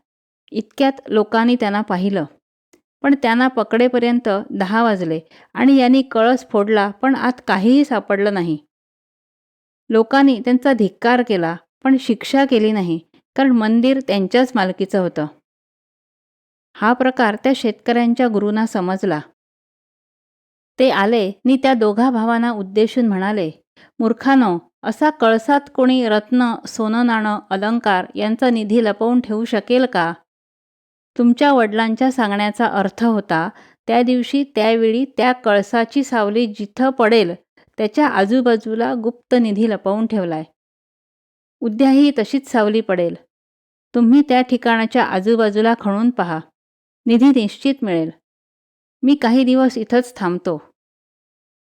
इतक्यात लोकांनी त्यांना पाहिलं. पण त्यांना पकडेपर्यंत 10 वाजले आणि यांनी कळस फोडला पण आत काहीही सापडलं नाही. लोकांनी त्यांचा धिक्कार केला पण शिक्षा केली नाही, कारण मंदिर त्यांच्याच मालकीचं होतं. हा प्रकार त्या शेतकऱ्यांच्या गुरूंना समजला. ते आले आणि त्या दोघा भावांना उद्देशून म्हणाले, मूर्खानो, असा कळसात कोणी रत्न, सोनं नाणं, अलंकार यांचा निधी लपवून ठेवू शकेल का? तुमच्या वडिलांच्या सांगण्याचा अर्थ होता, त्या दिवशी त्यावेळी त्या कळसाची सावली जिथं पडेल त्याच्या आजूबाजूला गुप्त निधी लपवून ठेवलाय. उद्याही तशीच सावली पडेल. तुम्ही त्या ठिकाणाच्या आजूबाजूला खणून पहा. निधी निश्चित मिळेल. मी काही दिवस इथंच थांबतो.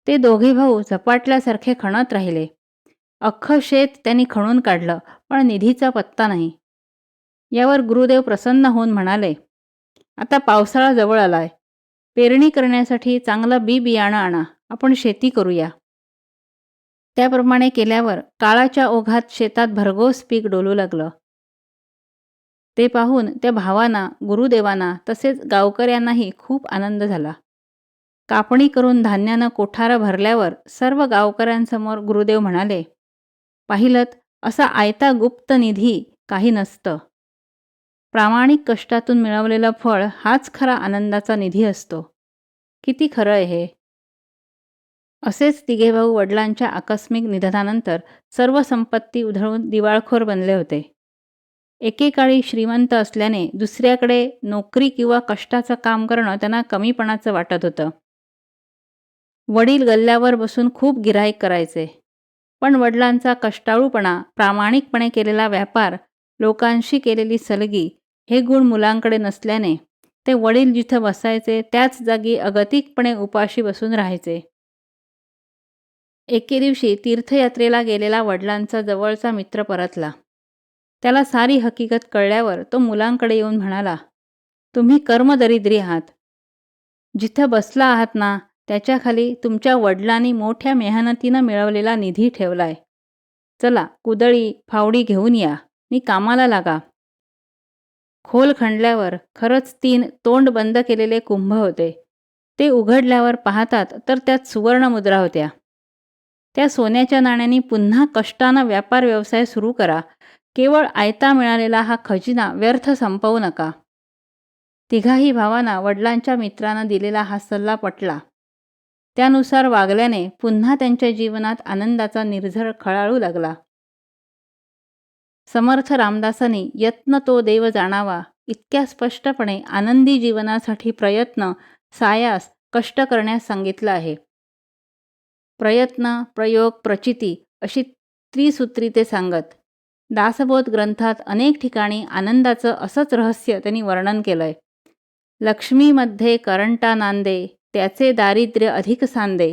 ते दोघे भाऊ झपाटल्यासारखे खणत राहिले. अख्खं शेत त्यांनी खणून काढलं, पण निधीचा पत्ता नाही. यावर गुरुदेव प्रसन्न होऊन म्हणाले, आता पावसाळा जवळ आलाय. पेरणी करण्यासाठी चांगलं बियाणं आणा. आपण शेती करूया. त्याप्रमाणे केल्यावर काळाच्या ओघात शेतात भरघोस पीक डोलू लागलं. ते पाहून त्या भावांना, गुरुदेवांना तसेच गावकऱ्यांनाही खूप आनंद झाला. कापणी करून धान्यानं कोठारं भरल्यावर सर्व गावकऱ्यांसमोर गुरुदेव म्हणाले, पाहिलंत, असा आयता गुप्त निधी काही नसतं. प्रामाणिक कष्टातून मिळवलेलं फळ हाच खरा आनंदाचा निधी असतो. किती खरं आहे हे. असेच तिघे भाऊ वडिलांच्या आकस्मिक निधनानंतर सर्व संपत्ती उधळून दिवाळखोर बनले होते. एकेकाळी श्रीमंत असल्याने दुसऱ्याकडे नोकरी किंवा कष्टाचं काम करणं त्यांना कमीपणाचं वाटत होतं. वडील गल्ल्यावर बसून खूप गिऱ्हाईक करायचे. पण वडिलांचा कष्टाळूपणा, प्रामाणिकपणे केलेला व्यापार, लोकांशी केलेली सलगी हे गुण मुलांकडे नसल्याने ते वडील जिथं बसायचे त्याच जागी अगतिकपणे उपाशी बसून राहायचे. एके दिवशी तीर्थयात्रेला गेलेला वडिलांचा जवळचा मित्र परतला. त्याला सारी हकीकत कळल्यावर तो मुलांकडे येऊन म्हणाला, तुम्ही कर्मदरिद्री आहात. जिथं बसला आहात ना, त्याच्याखाली तुमच्या वडिलांनी मोठ्या मेहनतीनं मिळवलेला निधी ठेवलाय. चला, कुदळी फावडी घेऊन या नि कामाला लागा. खोल खणल्यावर खरंच 3 तोंड बंद केलेले कुंभ होते. ते उघडल्यावर पाहतात तर त्यात सुवर्णमुद्रा होत्या. त्या सोन्याच्या नाण्यांनी पुन्हा कष्टानं व्यापार व्यवसाय सुरू करा. केवळ आयता मिळालेला हा खजिना व्यर्थ संपवू नका. तिघाही भावांना वडिलांच्या मित्रानं दिलेला हा सल्ला पटला. त्यानुसार वागल्याने पुन्हा त्यांच्या जीवनात आनंदाचा निर्झर खळाळू लागला. समर्थ रामदासांनी यत्न तो देव जाणावा इतक्या स्पष्टपणे आनंदी जीवनासाठी प्रयत्न, सायास, कष्ट करण्यास सांगितलं आहे. प्रयत्न, प्रयोग, प्रचिती अशी त्रिसूत्री ते सांगत. दासबोध ग्रंथात अनेक ठिकाणी आनंदाचं असंच रहस्य त्यांनी वर्णन केलंय. लक्ष्मीमध्ये करंटा नांदे, त्याचे दारिद्र्य अधिक सांदे.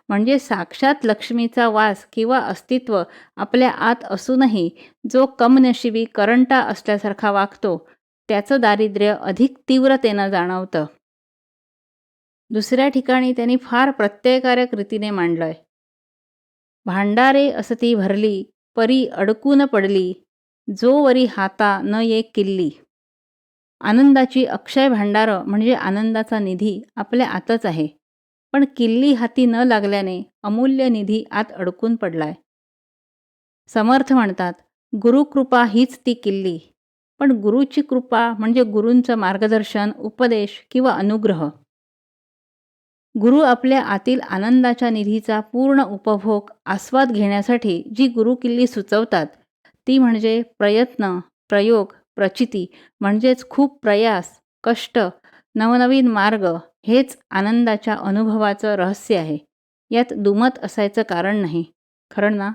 म्हणजे साक्षात लक्ष्मीचा वास किंवा अस्तित्व आपल्या आत असूनही जो कमनशिबी करंटा असल्यासारखा वागतो, त्याचं दारिद्र्य अधिक तीव्रतेनं जाणवतं. दुसऱ्या ठिकाणी त्यांनी फार प्रत्ययकारक रीतीने मांडलंय. भांडारे असती भरली, परी अडकून पडली, जोवरी हाता न ये किल्ली. आनंदाची अक्षय भांडारं म्हणजे आनंदाचा निधी आपल्या आतच आहे. पण किल्ली हाती न लागल्याने अमूल्य निधी आत अडकून पडलाय. समर्थ म्हणतात, गुरुकृपा हीच ती किल्ली. पण गुरुची कृपा म्हणजे गुरूंचं मार्गदर्शन, उपदेश किंवा अनुग्रह. गुरु आपल्या आतील आनंदाच्या निधीचा पूर्ण उपभोग, आस्वाद घेण्यासाठी जी गुरुकिल्ली सुचवतात, ती म्हणजे प्रयत्न, प्रयोग, प्रचिती म्हणजेच खूप प्रयास, कष्ट, नवनवीन मार्ग हेच आनंदाच्या अनुभवाचं रहस्य आहे. यात दुमत असायचं कारण नाही. खरं ना?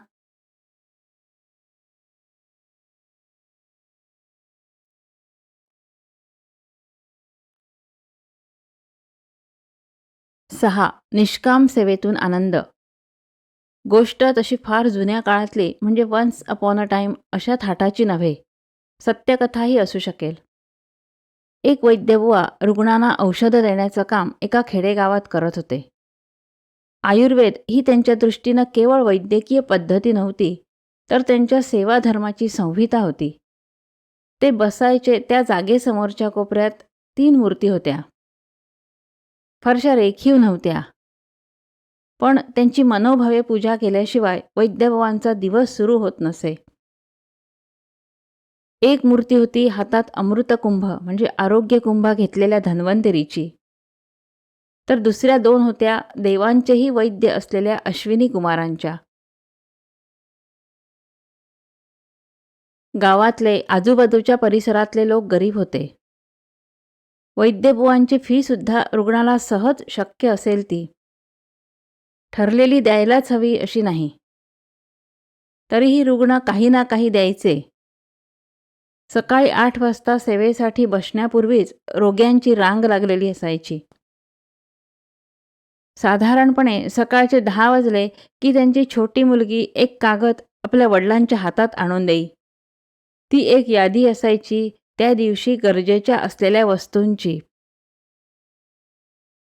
सहा, निष्काम सेवेतून आनंद. गोष्ट तशी फार जुन्या काळातली म्हणजे वन्स अपॉन अ टाईम अशा थाटाची नव्हे. सत्यकथाही असू शकेल. एक वैद्यबुवा रुग्णांना औषधं देण्याचं काम एका खेडेगावात करत होते. आयुर्वेद ही त्यांच्या दृष्टीनं केवळ वैद्यकीय पद्धती नव्हती, तर त्यांच्या सेवाधर्माची संहिता होती. ते बसायचे त्या जागेसमोरच्या कोपऱ्यात 3 मूर्ती होत्या. फारशा रेखीव नव्हत्या. पण त्यांची मनोभावे पूजा केल्याशिवाय वैद्यबुवांचा दिवस सुरू होत नसे. एक मूर्ती होती हातात अमृतकुंभ म्हणजे आरोग्यकुंभ घेतलेल्या धन्वंतरीची. तर दुसऱ्या 2 होत्या देवांचेही वैद्य असलेल्या अश्विनी कुमारांच्या. गावातले, आजूबाजूच्या परिसरातले लोक गरीब होते. वैद्यबुवांची फी सुद्धा रुग्णाला सहज शक्य असेल ती. ठरलेली द्यायलाच हवी अशी नाही. तरीही रुग्ण काही ना काही द्यायचे. सकाळी 8 वाजता सेवेसाठी बसण्यापूर्वीच रोग्यांची रांग लागलेली असायची. साधारणपणे सकाळचे 10 वाजले की त्यांची छोटी मुलगी एक कागद आपल्या वडिलांच्या हातात आणून देई. ती एक यादी असायची त्या दिवशी गरजेच्या असलेल्या वस्तूंची.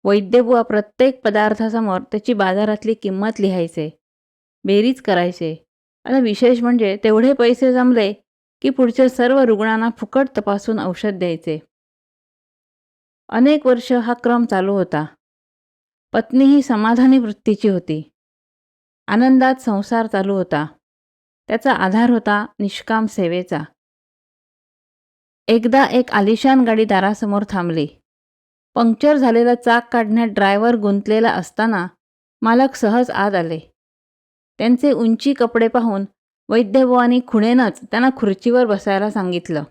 वैद्यबुवा प्रत्येक पदार्थासमोर त्याची बाजारातली किंमत लिहायचे, बेरीज करायचे. आता विशेष म्हणजे तेवढे पैसे जमले की पुढच्या सर्व रुग्णांना फुकट तपासून औषध द्यायचे. अनेक वर्ष हा क्रम चालू होता. पत्नी ही समाधानी वृत्तीची होती. आनंदात संसार चालू होता. त्याचा आधार होता निष्काम सेवेचा. एकदा एक आलिशान गाडी दारासमोर थांबली. पंक्चर झालेलं चाक काढण्यात ड्रायव्हर गुंतलेला असताना मालक सहज आत आले. त्यांचे उंची कपडे पाहून वैद्यबुवांनी खुणेनच त्यांना खुर्चीवर बसायला सांगितलं.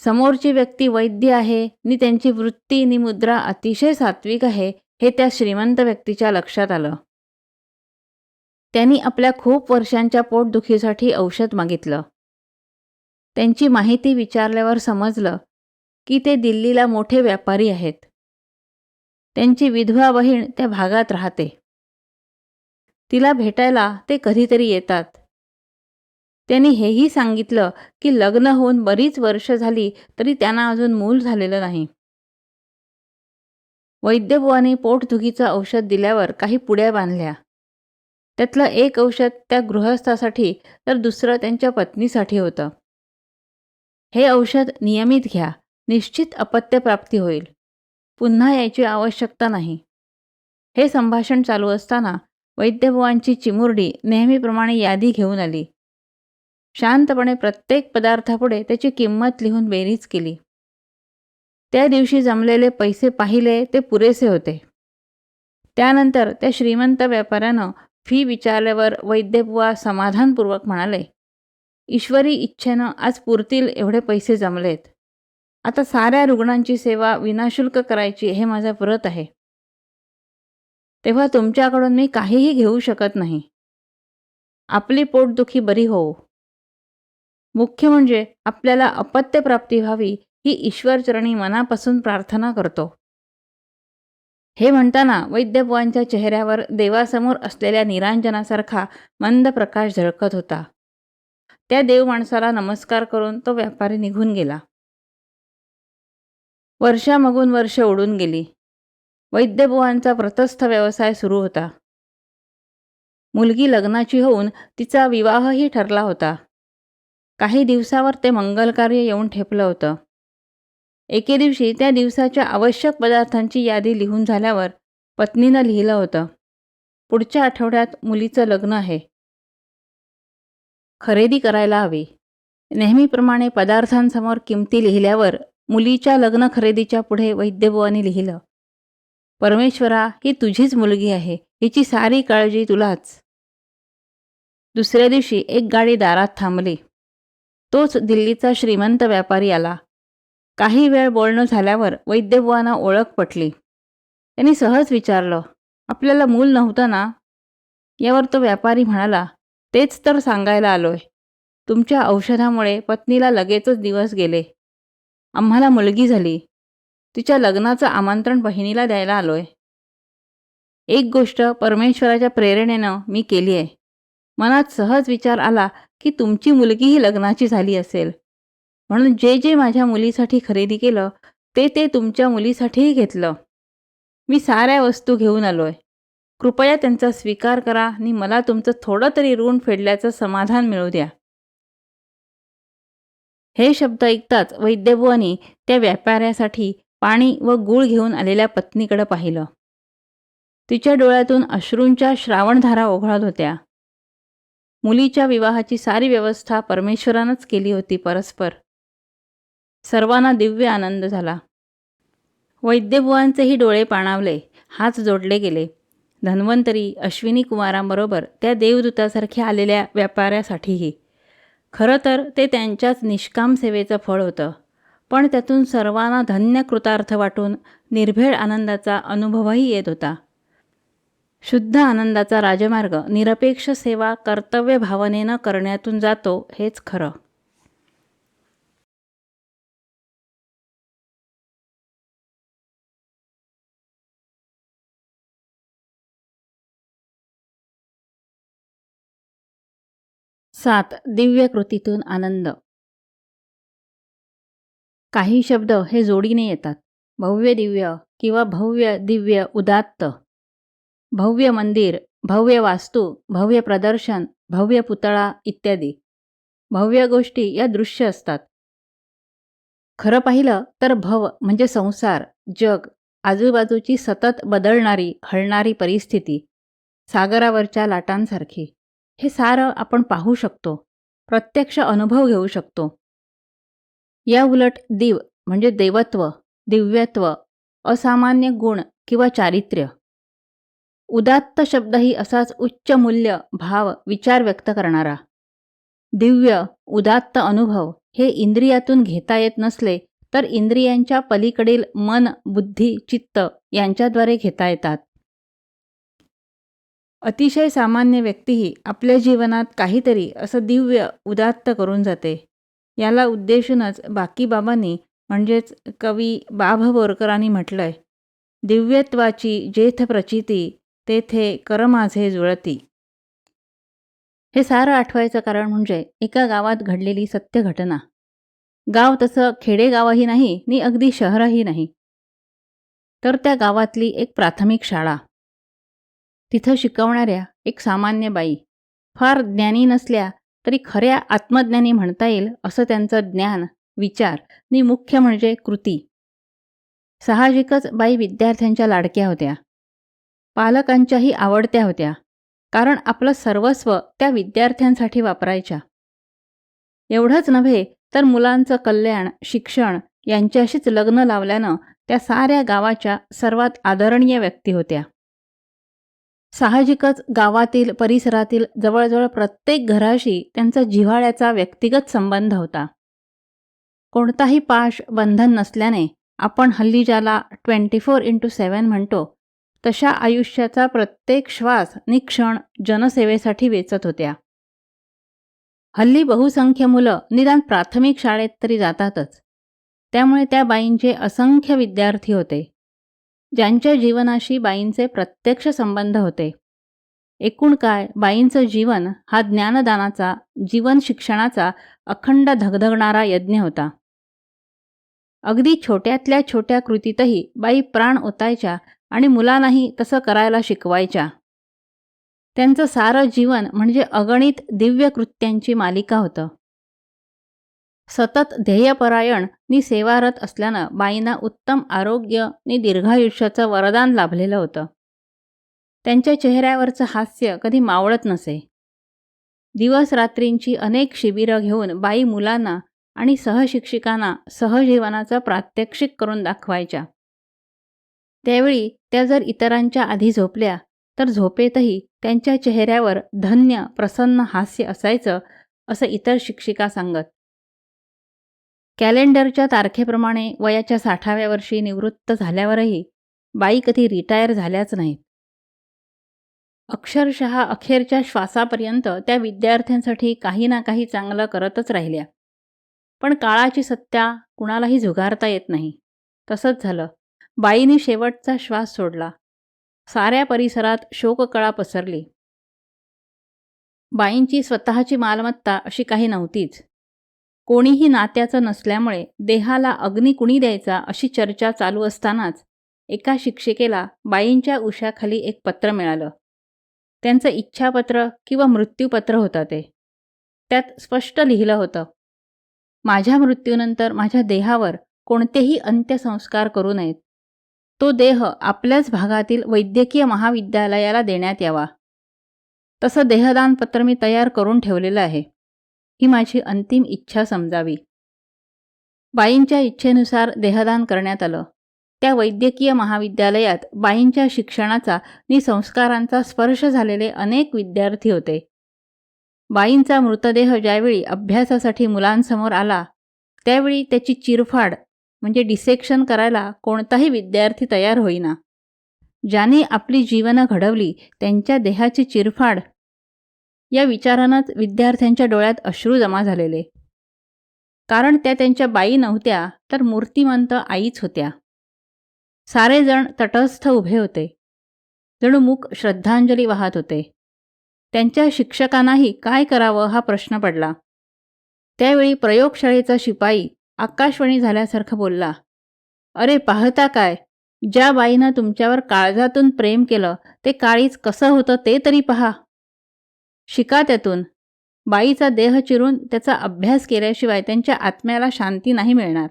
समोरची व्यक्ती वैद्य आहे आणि त्यांची वृत्ती आणि मुद्रा अतिशय सात्विक आहे हे त्या श्रीमंत व्यक्तीच्या लक्षात आलं. त्यांनी आपल्या खूप वर्षांच्या पोटदुखीसाठी औषध मागितलं. त्यांची माहिती विचारल्यावर समजलं की ते दिल्लीला मोठे व्यापारी आहेत. त्यांची विधवा बहीण त्या भागात राहते. तिला भेटायला ते कधीतरी येतात. त्यांनी हेही सांगितलं की लग्न होऊन बरीच वर्ष झाली तरी त्यांना अजून मूल झालेलं नाही. वैद्यबुवांनी पोटदुखीचं औषध दिल्यावर काही पुड्या बांधल्या. त्यातलं एक औषध त्या गृहस्थासाठी तर दुसरं त्यांच्या पत्नीसाठी होतं. हे औषध नियमित घ्या, निश्चित अपत्यप्राप्ती होईल. पुन्हा यायची आवश्यकता नाही. हे संभाषण चालू असताना वैद्यबुवांची चिमुरडी नेहमीप्रमाणे यादी घेऊन आली. शांतपणे प्रत्येक पदार्थापुढे त्याची किंमत लिहून बेरीज केली. त्या दिवशी जमलेले पैसे पाहिले ते पुरेसे होते. त्यानंतर त्या श्रीमंत व्यापाऱ्यानं फी विचारल्यावर वैद्यबुवा समाधानपूर्वक म्हणाले, ईश्वरी इच्छेनं आज पुरतील एवढे पैसे जमलेत. आता साऱ्या रुग्णांची सेवा विनाशुल्क करायची हे माझं व्रत आहे. तेव्हा तुमच्याकडून मी काहीही घेऊ शकत नाही. आपली पोटदुखी बरी होवो. मुख्य म्हणजे आपल्याला अपत्यप्राप्ती व्हावी ही ईश्वरचरणी मनापासून प्रार्थना करतो. हे म्हणताना वैद्यबुवांच्या चेहऱ्यावर देवासमोर असलेल्या निरांजनासारखा मंद प्रकाश झळकत होता. त्या देव माणसाला नमस्कार करून तो व्यापारी निघून गेला. वर्षामागून वर्ष उडून गेली. वैद्यबुवांचा प्रतस्थ व्यवसाय सुरू होता. मुलगी लग्नाची होऊन तिचा विवाहही ठरला होता. काही दिवसावर ते मंगलकार्य येऊन ठेपलं होतं. एके दिवशी त्या दिवसाच्या आवश्यक पदार्थांची यादी लिहून झाल्यावर पत्नीनं लिहिलं होतं, पुढच्या आठवड्यात मुलीचं लग्न आहे. खरेदी करायला हवी. नेहमीप्रमाणे पदार्थांसमोर किमती लिहिल्यावर मुलीच्या लग्न खरेदीच्या पुढे वैद्यबुवांनी लिहिलं, परमेश्वरा, ही तुझीच मुलगी आहे. हिची सारी काळजी तुलाच. दुसऱ्या दिवशी एक गाडी दारात थांबली. तोच दिल्लीचा श्रीमंत व्यापारी आला. काही वेळ बोलणं झाल्यावर वैद्यबुवांना ओळख पटली. त्यांनी सहज विचारलं, आपल्याला मूल नव्हतं ना? यावर तो व्यापारी म्हणाला, तेच तर सांगायला आलोय. तुमच्या औषधामुळे पत्नीला लगेचच दिवस गेले. आम्हाला मुलगी झाली. तिच्या लग्नाचं आमंत्रण बहिणीला द्यायला आलोय. एक गोष्ट परमेश्वराच्या प्रेरणेनं मी केली आहे. मनात सहज विचार आला की तुमची मुलगीही लग्नाची झाली असेल, म्हणून जे जे माझ्या मुलीसाठी खरेदी केलं ते तुमच्या मुलीसाठीही घेतलं. मी साऱ्या वस्तू घेऊन आलोय. कृपया त्यांचा स्वीकार करा आणि मला तुमचं थोडं तरी ऋण फेडल्याचं समाधान मिळू द्या. हे शब्द ऐकताच वैद्यबुवांनी त्या व्यापाऱ्यासाठी पाणी व गूळ घेऊन आलेल्या पत्नीकडे पाहिलं. तिच्या डोळ्यातून अश्रूंच्या श्रावणधारा ओघळत होत्या. मुलीच्या विवाहाची सारी व्यवस्था परमेश्वरानंच केली होती परस्पर. सर्वांना दिव्य आनंद झाला. वैद्यबुवांचेही डोळे पाणावले, हात जोडले गेले. धन्वंतरी अश्विनी कुमारांबरोबर त्या देवदूतासारख्या आलेल्या व्यापाऱ्यासाठीही. खरं तर ते त्यांच्याच निष्काम सेवेचं फळ होतं, पण त्यातून सर्वांना धन्य कृतार्थ वाटून निर्भेळ आनंदाचा अनुभवही येत होता. शुद्ध आनंदाचा राजमार्ग निरपेक्ष सेवा कर्तव्य भावनेनं करण्यातून जातो हेच खरं. 7. दिव्य कृतीतून आनंद. काही शब्द हे जोडीने येतात. भव्य दिव्य किंवा भव्य दिव्य उदात्त. भव्य मंदिर, भव्य वास्तू, भव्य प्रदर्शन, भव्य पुतळा इत्यादी. भव्य गोष्टी या दृश्य असतात. खरं पाहिलं तर भव म्हणजे संसार, जग, आजूबाजूची सतत बदलणारी, हलणारी परिस्थिती, सागरावरच्या लाटांसारखी. हे सारं आपण पाहू शकतो, प्रत्यक्ष अनुभव घेऊ शकतो. या उलट दिव म्हणजे देवत्व, दिव्यत्व, असामान्य गुण किंवा चारित्र्य. उदात्त शब्दही असाच उच्च मूल्य, भाव, विचार व्यक्त करणारा. दिव्य, उदात्त अनुभव हे इंद्रियातून घेता येत नसले तर इंद्रियांच्या पलीकडील मन, बुद्धी, चित्त यांच्याद्वारे घेता येतात. अतिशय सामान्य व्यक्तीही आपल्या जीवनात काहीतरी असं दिव्य, उदात्त करून जाते. याला उद्देशूनच बाकीबाबांनी म्हणजेच कवी बा. भ. बोरकरांनी म्हटलंय, दिव्यत्वाची जेथ प्रचिती, तेथे कर माझे जुळती. हे सारं आठवायचं कारण म्हणजे एका गावात घडलेली सत्य घटना. गाव तसं खेडेगावही नाही नि अगदी शहरही नाही. तर त्या गावातली एक प्राथमिक शाळा. तिथं शिकवणाऱ्या एक सामान्य बाई. फार ज्ञानी नसल्या तरी खऱ्या आत्मज्ञानी म्हणता येईल असं त्यांचं ज्ञान, विचार नि मुख्य म्हणजे कृती. साहजिकच बाई विद्यार्थ्यांच्या लाडक्या होत्या. पालकांच्याही आवडत्या होत्या, कारण आपलं सर्वस्व त्या विद्यार्थ्यांसाठी वापरायच्या. एवढंच नव्हे तर मुलांचं कल्याण, शिक्षण यांच्याशीच लग्न लावल्यानं त्या साऱ्या गावाच्या सर्वात आदरणीय व्यक्ती होत्या. साहजिकच गावातील, परिसरातील जवळजवळ प्रत्येक घराशी त्यांचा जिव्हाळ्याचा व्यक्तिगत संबंध होता. कोणताही पाश, बंधन नसल्याने आपण हल्ली ज्याला 24x7 म्हणतो, तशा आयुष्याचा प्रत्येक श्वास नि क्षण जनसेवेसाठी वेचत होत्या. हल्ली बहुसंख्य मुलं निदान प्राथमिक शाळेत तरी जातातच. त्यामुळे त्या बाईंचे असंख्य विद्यार्थी होते, ज्यांच्या जीवनाशी बाईंचे प्रत्यक्ष संबंध होते. एकूण काय, बाईंचं जीवन हा ज्ञानदानाचा, जीवन शिक्षणाचा अखंड धगधगणारा यज्ञ होता. अगदी छोट्यातल्या छोट्या कृतीतही बाई प्राण ओतायच्या आणि मुलांनाही तसं करायला शिकवायच्या. त्यांचं सारं जीवन म्हणजे अगणित दिव्य कृत्यांची मालिका होतं. सतत ध्येयपरायण नि सेवारत असल्यानं बाईंना उत्तम आरोग्य नि दीर्घायुष्याचं वरदान लाभलेलं होतं. त्यांच्या चेहऱ्यावरचं हास्य कधी मावळत नसे. दिवस रात्रींची अनेक शिबिरं घेऊन बाई मुलांना आणि सहशिक्षिकांना सहजीवनाचं प्रात्यक्षिक करून दाखवायच्या. त्यावेळी त्या जर इतरांच्या आधी झोपल्या तर झोपेतही त्यांच्या चेहऱ्यावर धन्य, प्रसन्न हास्य असायचं, असं इतर शिक्षिका सांगत. कॅलेंडरच्या तारखेप्रमाणे वयाच्या 60व्या वर्षी निवृत्त झाल्यावरही बाई कधी रिटायर झाल्याच नाहीत. अक्षरशः अखेरच्या श्वासापर्यंत त्या विद्यार्थ्यांसाठी काही ना काही चांगलं करतच राहिल्या. पण काळाची सत्ता कुणालाही झुगारता येत नाही. तसंच झालं. बाईंनी शेवटचा श्वास सोडला. साऱ्या परिसरात शोककळा पसरली. बाईंची स्वतःची मालमत्ता अशी काही नव्हतीच. कोणीही नात्याचं नसल्यामुळे देहाला अग्नी कुणी द्यायचा अशी चर्चा चालू असतानाच एका शिक्षिकेला बाईंच्या उशाखाली एक पत्र मिळालं. त्यांचं इच्छापत्र किंवा मृत्यूपत्र होतं ते. त्यात स्पष्ट लिहिलं होतं, माझ्या मृत्यूनंतर माझ्या देहावर कोणतेही अंत्यसंस्कार करू नयेत. तो देह आपल्याच भागातील वैद्यकीय महाविद्यालयाला देण्यात यावा. तसं देहदानपत्र मी तयार करून ठेवलेलं आहे. ही माझी अंतिम इच्छा समजावी. बाईंच्या इच्छेनुसार देहदान करण्यात आलं. त्या वैद्यकीय महाविद्यालयात बाईंच्या शिक्षणाचा नि संस्कारांचा स्पर्श झालेले अनेक विद्यार्थी होते. बाईंचा मृतदेह ज्यावेळी अभ्यासासाठी मुलांसमोर आला, त्यावेळी त्याची चिरफाड म्हणजे डिसेक्शन करायला कोणताही विद्यार्थी तयार होईना. ज्याने आपली जीवनं घडवली त्यांच्या देहाची चिरफाड, या विचारानंच विद्यार्थ्यांच्या डोळ्यात अश्रू जमा झालेले. कारण त्या त्यांच्या बाई नव्हत्या, तर मूर्तिमंत आईच होत्या. सारेजण तटस्थ उभे होते, जणू मूक श्रद्धांजली वाहत होते. त्यांच्या शिक्षकांनाही काय करावं हा प्रश्न पडला. त्यावेळी प्रयोगशाळेचा शिपाई आकाशवाणी झाल्यासारखं बोलला, "अरे पाहता काय, ज्या बाईनं तुमच्यावर काळजातून प्रेम केलं ते काळीज कसं होतं ते तरी पहा. शिका त्यातून. बाईचा देह चिरून त्याचा अभ्यास केल्याशिवाय त्यांच्या आत्म्याला शांती नाही मिळणार.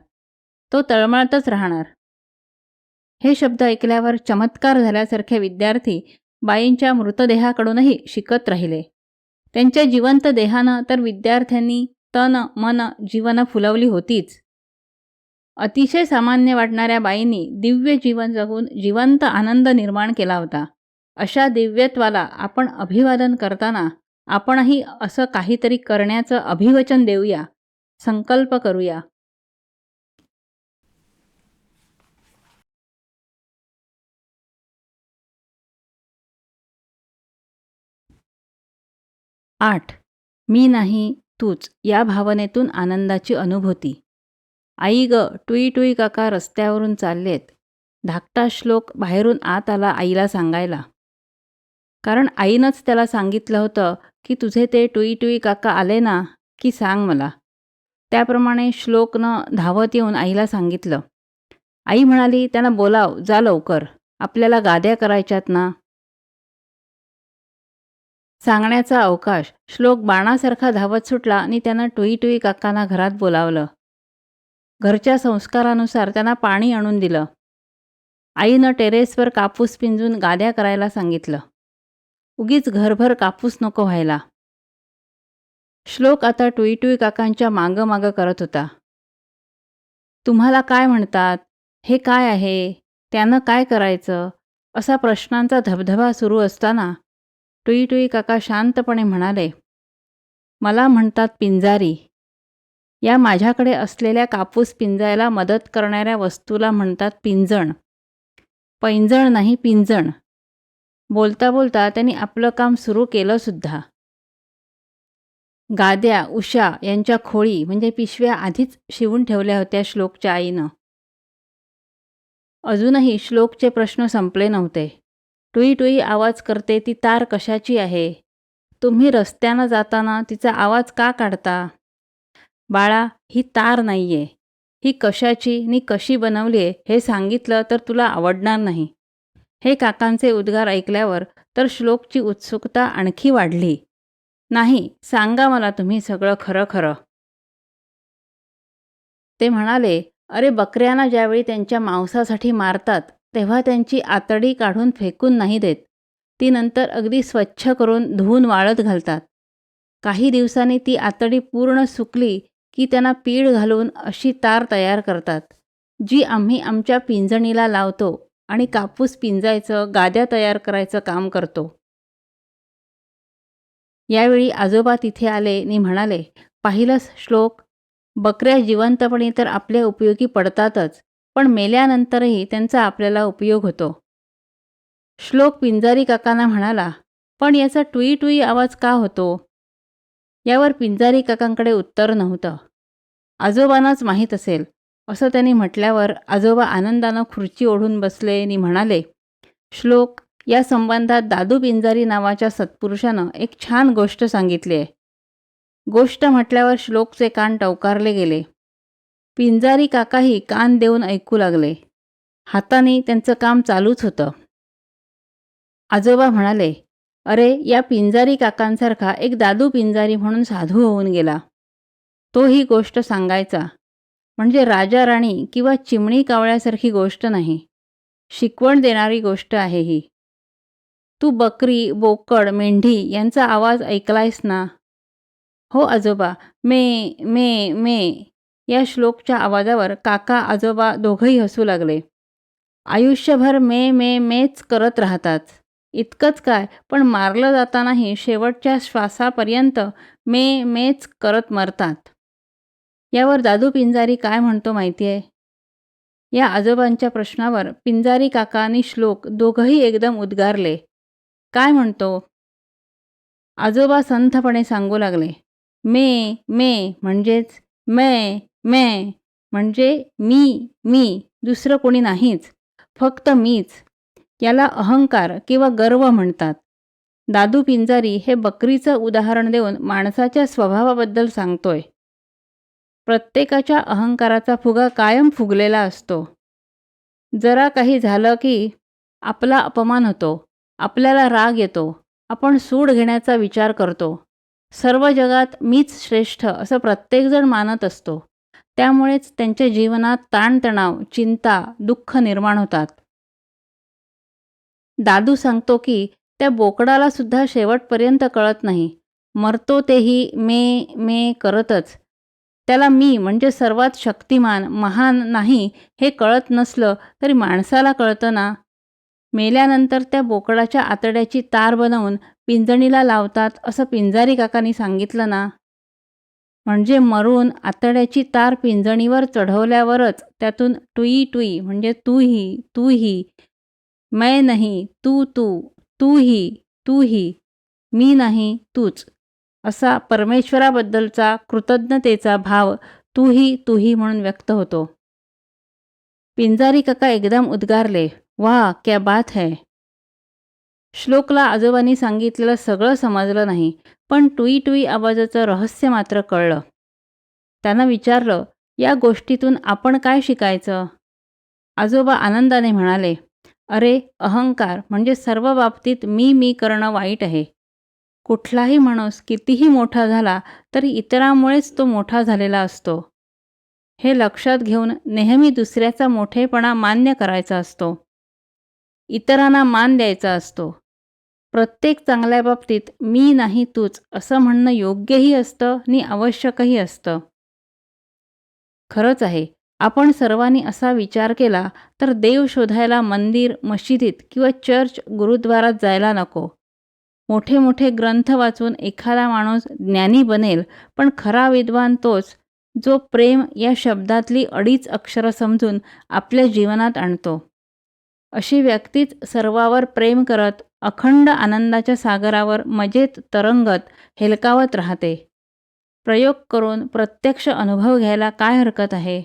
तो तळमळतच राहणार." हे शब्द ऐकल्यावर चमत्कार झाल्यासारखे विद्यार्थी बाईंच्या मृतदेहाकडूनही शिकत राहिले. त्यांच्या जिवंत देहानं तर विद्यार्थ्यांनी तन मन जीवन फुलवली होतीच. अतिशय सामान्य वाटणाऱ्या बाईंनी दिव्य जीवन जगून जिवंत आनंद निर्माण केला होता. अशा दिव्यत्वाला आपण अभिवादन करताना आपणही असं काहीतरी करण्याचं अभिवचन देऊया, संकल्प करूया. आठ. मी नाही तूच या भावनेतून आनंदाची अनुभूती. आई ग, टुई टुई काका रस्त्यावरून चाललेत. धाकटा श्लोक बाहेरून आत आला आईला सांगायला. कारण आईनंच त्याला सांगितलं होतं की तुझे ते टुई टुई काका आले ना की सांग मला. त्याप्रमाणे श्लोकनं धावत येऊन आईला सांगितलं. आई म्हणाली, त्यांना बोलाव, जा लवकर, आपल्याला गाद्या करायच्यात ना. सांगण्याचा अवकाश. श्लोक बाणासारखा धावत सुटला आणि त्यानं टुई टुई काकांना घरात बोलावलं. घरच्या संस्कारानुसार त्यांना पाणी आणून दिलं. आईनं टेरेसवर कापूस पिंजून गाद्या करायला सांगितलं. उगीच घरभर कापूस नको व्हायला. श्लोक आता टुई टुई काकांच्या मागं मागं करत होता. तुम्हाला काय म्हणतात, हे काय आहे, त्यानं काय करायचं, असा प्रश्नांचा धबधबा सुरू असताना टुई टुई काका शांतपणे म्हणाले, मला म्हणतात पिंजारी. या माझ्याकडे असलेल्या कापूस पिंजायला मदत करणाऱ्या वस्तूला म्हणतात पिंजण. पैंजण नाही, पिंजण. बोलता बोलता त्यांनी आपलं काम सुरू केलं सुद्धा. गाद्या उषा यांच्या खोळी म्हणजे पिशव्या आधीच शिवून ठेवल्या होत्या श्लोकच्या आईनं. अजूनही श्लोकचे प्रश्न संपले नव्हते. टुई टुई आवाज करते ती तार कशाची आहे? तुम्ही रस्त्यानं जाताना तिचा आवाज का काढता? बाळा, ही तार नाहीये. ही कशाची नि कशी बनवली आहे हे सांगितलं तर तुला आवडणार नाही. हे काकांचे उद्गार ऐकल्यावर तर श्लोकची उत्सुकता आणखी वाढली. नाही, सांगा मला तुम्ही सगळं खरं खरं. ते म्हणाले, अरे बकऱ्यांना ज्यावेळी त्यांच्या मांसासाठी मारतात तेव्हा त्यांची आतडी काढून फेकून नाही देत. ती नंतर अगदी स्वच्छ करून धुवून वाळत घालतात. काही दिवसांनी ती आतडी पूर्ण सुकली की त्यांना पीळ घालून अशी तार तयार करतात, जी आम्ही आमच्या पिंजणीला लावतो आणि कापूस पिंजायचं, गाद्या तयार करायचं काम करतो. यावेळी आजोबा तिथे आले आणि म्हणाले, पाहिलंस श्लोक, बकऱ्या जिवंतपणी तर आपल्या उपयोगी पडतातच, पण मेल्यानंतरही त्यांचा आपल्याला उपयोग होतो. श्लोक पिंजारी काकांना म्हणाला, पण याचा टुई टुई आवाज का होतो? यावर पिंजारी काकांकडे उत्तर नव्हतं. आजोबांनाच माहीत असेल, असं त्यांनी म्हटल्यावर आजोबा आनंदानं खुर्ची ओढून बसले आणि म्हणाले, श्लोक, या संबंधात दादू पिंजारी नावाच्या सत्पुरुषानं एक छान गोष्ट सांगितली आहे. गोष्ट म्हटल्यावर श्लोकचे कान टवकारले गेले. पिंजारी काकाही कान देऊन ऐकू लागले. हाताने त्यांचं काम चालूच होतं. आजोबा म्हणाले, अरे या पिंजारी काकांसारखा एक दादू पिंजारी म्हणून साधू होऊन गेला. तो ही गोष्ट सांगायचा. म्हणजे राजा राणी किंवा चिमणी कावळ्यासारखी गोष्ट नाही. शिकवण देणारी गोष्ट आहे ही. तू बकरी, बोकड, मेंढी यांचा आवाज ऐकलायस ना? हो आजोबा, मे मे मे. या श्लोकच्या आवाजावर काका आजोबा दोघंही हसू लागले. आयुष्यभर मे मे मेच करत राहतात. इतकंच काय, पण मारलं जातानाही शेवटच्या श्वासापर्यंत मे मेच करत मरतात. यावर दादू पिंजारी काय म्हणतो माहिती आहे? या आजोबांच्या प्रश्नावर पिंजारी काका आणि श्लोक दोघंही एकदम उद्गारले. काय म्हणतो? आजोबा संथपणे सांगू लागले, मे मे म्हणजेच मैं मैं, म्हणजे मी, दुसरं कोणी नाहीच, फक्त मीच. याला अहंकार किंवा गर्व म्हणतात. दादू पिंजारी हे बकरीचं उदाहरण देऊन माणसाच्या स्वभावाबद्दल सांगतोय. प्रत्येकाच्या अहंकाराचा फुगा कायम फुगलेला असतो. जरा काही झालं की आपला अपमान होतो, आपल्याला राग येतो, आपण सूड घेण्याचा विचार करतो. सर्व जगात मीच श्रेष्ठ असं प्रत्येकजण मानत असतो. त्यामुळेच त्यांच्या जीवनात ताणतणाव, चिंता, दुःख निर्माण होतात. दादू सांगतो की त्या बोकडाला सुद्धा शेवटपर्यंत कळत नाही. मरतो तेही मे करतच. त्याला मी म्हणजे सर्वात शक्तिमान, महान नाही हे कळत नसलं तरी माणसाला कळतं ना. मेल्यानंतर त्या बोकडाच्या आतड्याची तार बनवून पिंजणीला लावतात असं पिंजारी काकांनी सांगितलं ना. म्हणजे मरून आतड्याची तार पिंजणीवर चढवल्यावरच त्यातून टुई टुई म्हणजे तूही तूही, मैं नाही तू तूही, मी नाही तूच, असा परमेश्वराबद्दलचा कृतज्ञतेचा भाव तूही म्हणून व्यक्त होतो. पिंजारी काका एकदम उद्गारले, वाह क्या बात है. श्लोकला आजोबांनी सांगितलेलं सगळं समजलं नाही, पण टुई टुई आवाजाचं रहस्य मात्र कळलं. त्यानं विचारलं, या गोष्टीतून आपण काय शिकायचं? आजोबा आनंदाने म्हणाले, अरे अहंकार म्हणजे सर्व बाबतीत मी करणं वाईट आहे. कुठलाही माणूस कितीही मोठा झाला तरी इतरांमुळेच तो मोठा झालेला असतो. हे लक्षात घेऊन नेहमी दुसऱ्याचा मोठेपणा मान्य करायचा असतो. इतरांना मान द्यायचा असतो. प्रत्येक चांगल्या बाबतीत मी नाही तूच असं म्हणणं योग्यही असतं आणि आवश्यकही असतं. खरंच आहे, आपण सर्वांनी असा विचार केला तर देव शोधायला मंदिर, मशिदीत किंवा चर्च, गुरुद्वारात जायला नको. मोठे मोठे ग्रंथ वाचून एखादा माणूस ज्ञानी बनेल, पण खरा विद्वान तोच जो प्रेम या शब्दातली अडीच अक्षरं समजून आपल्या जीवनात आणतो. अशी व्यक्तीच सर्वावर प्रेम करत अखंड आनंदाच्या सागरावर मजेत तरंगत हेलकावत राहते. प्रयोग करून प्रत्यक्ष अनुभव घ्यायला काय हरकत आहे?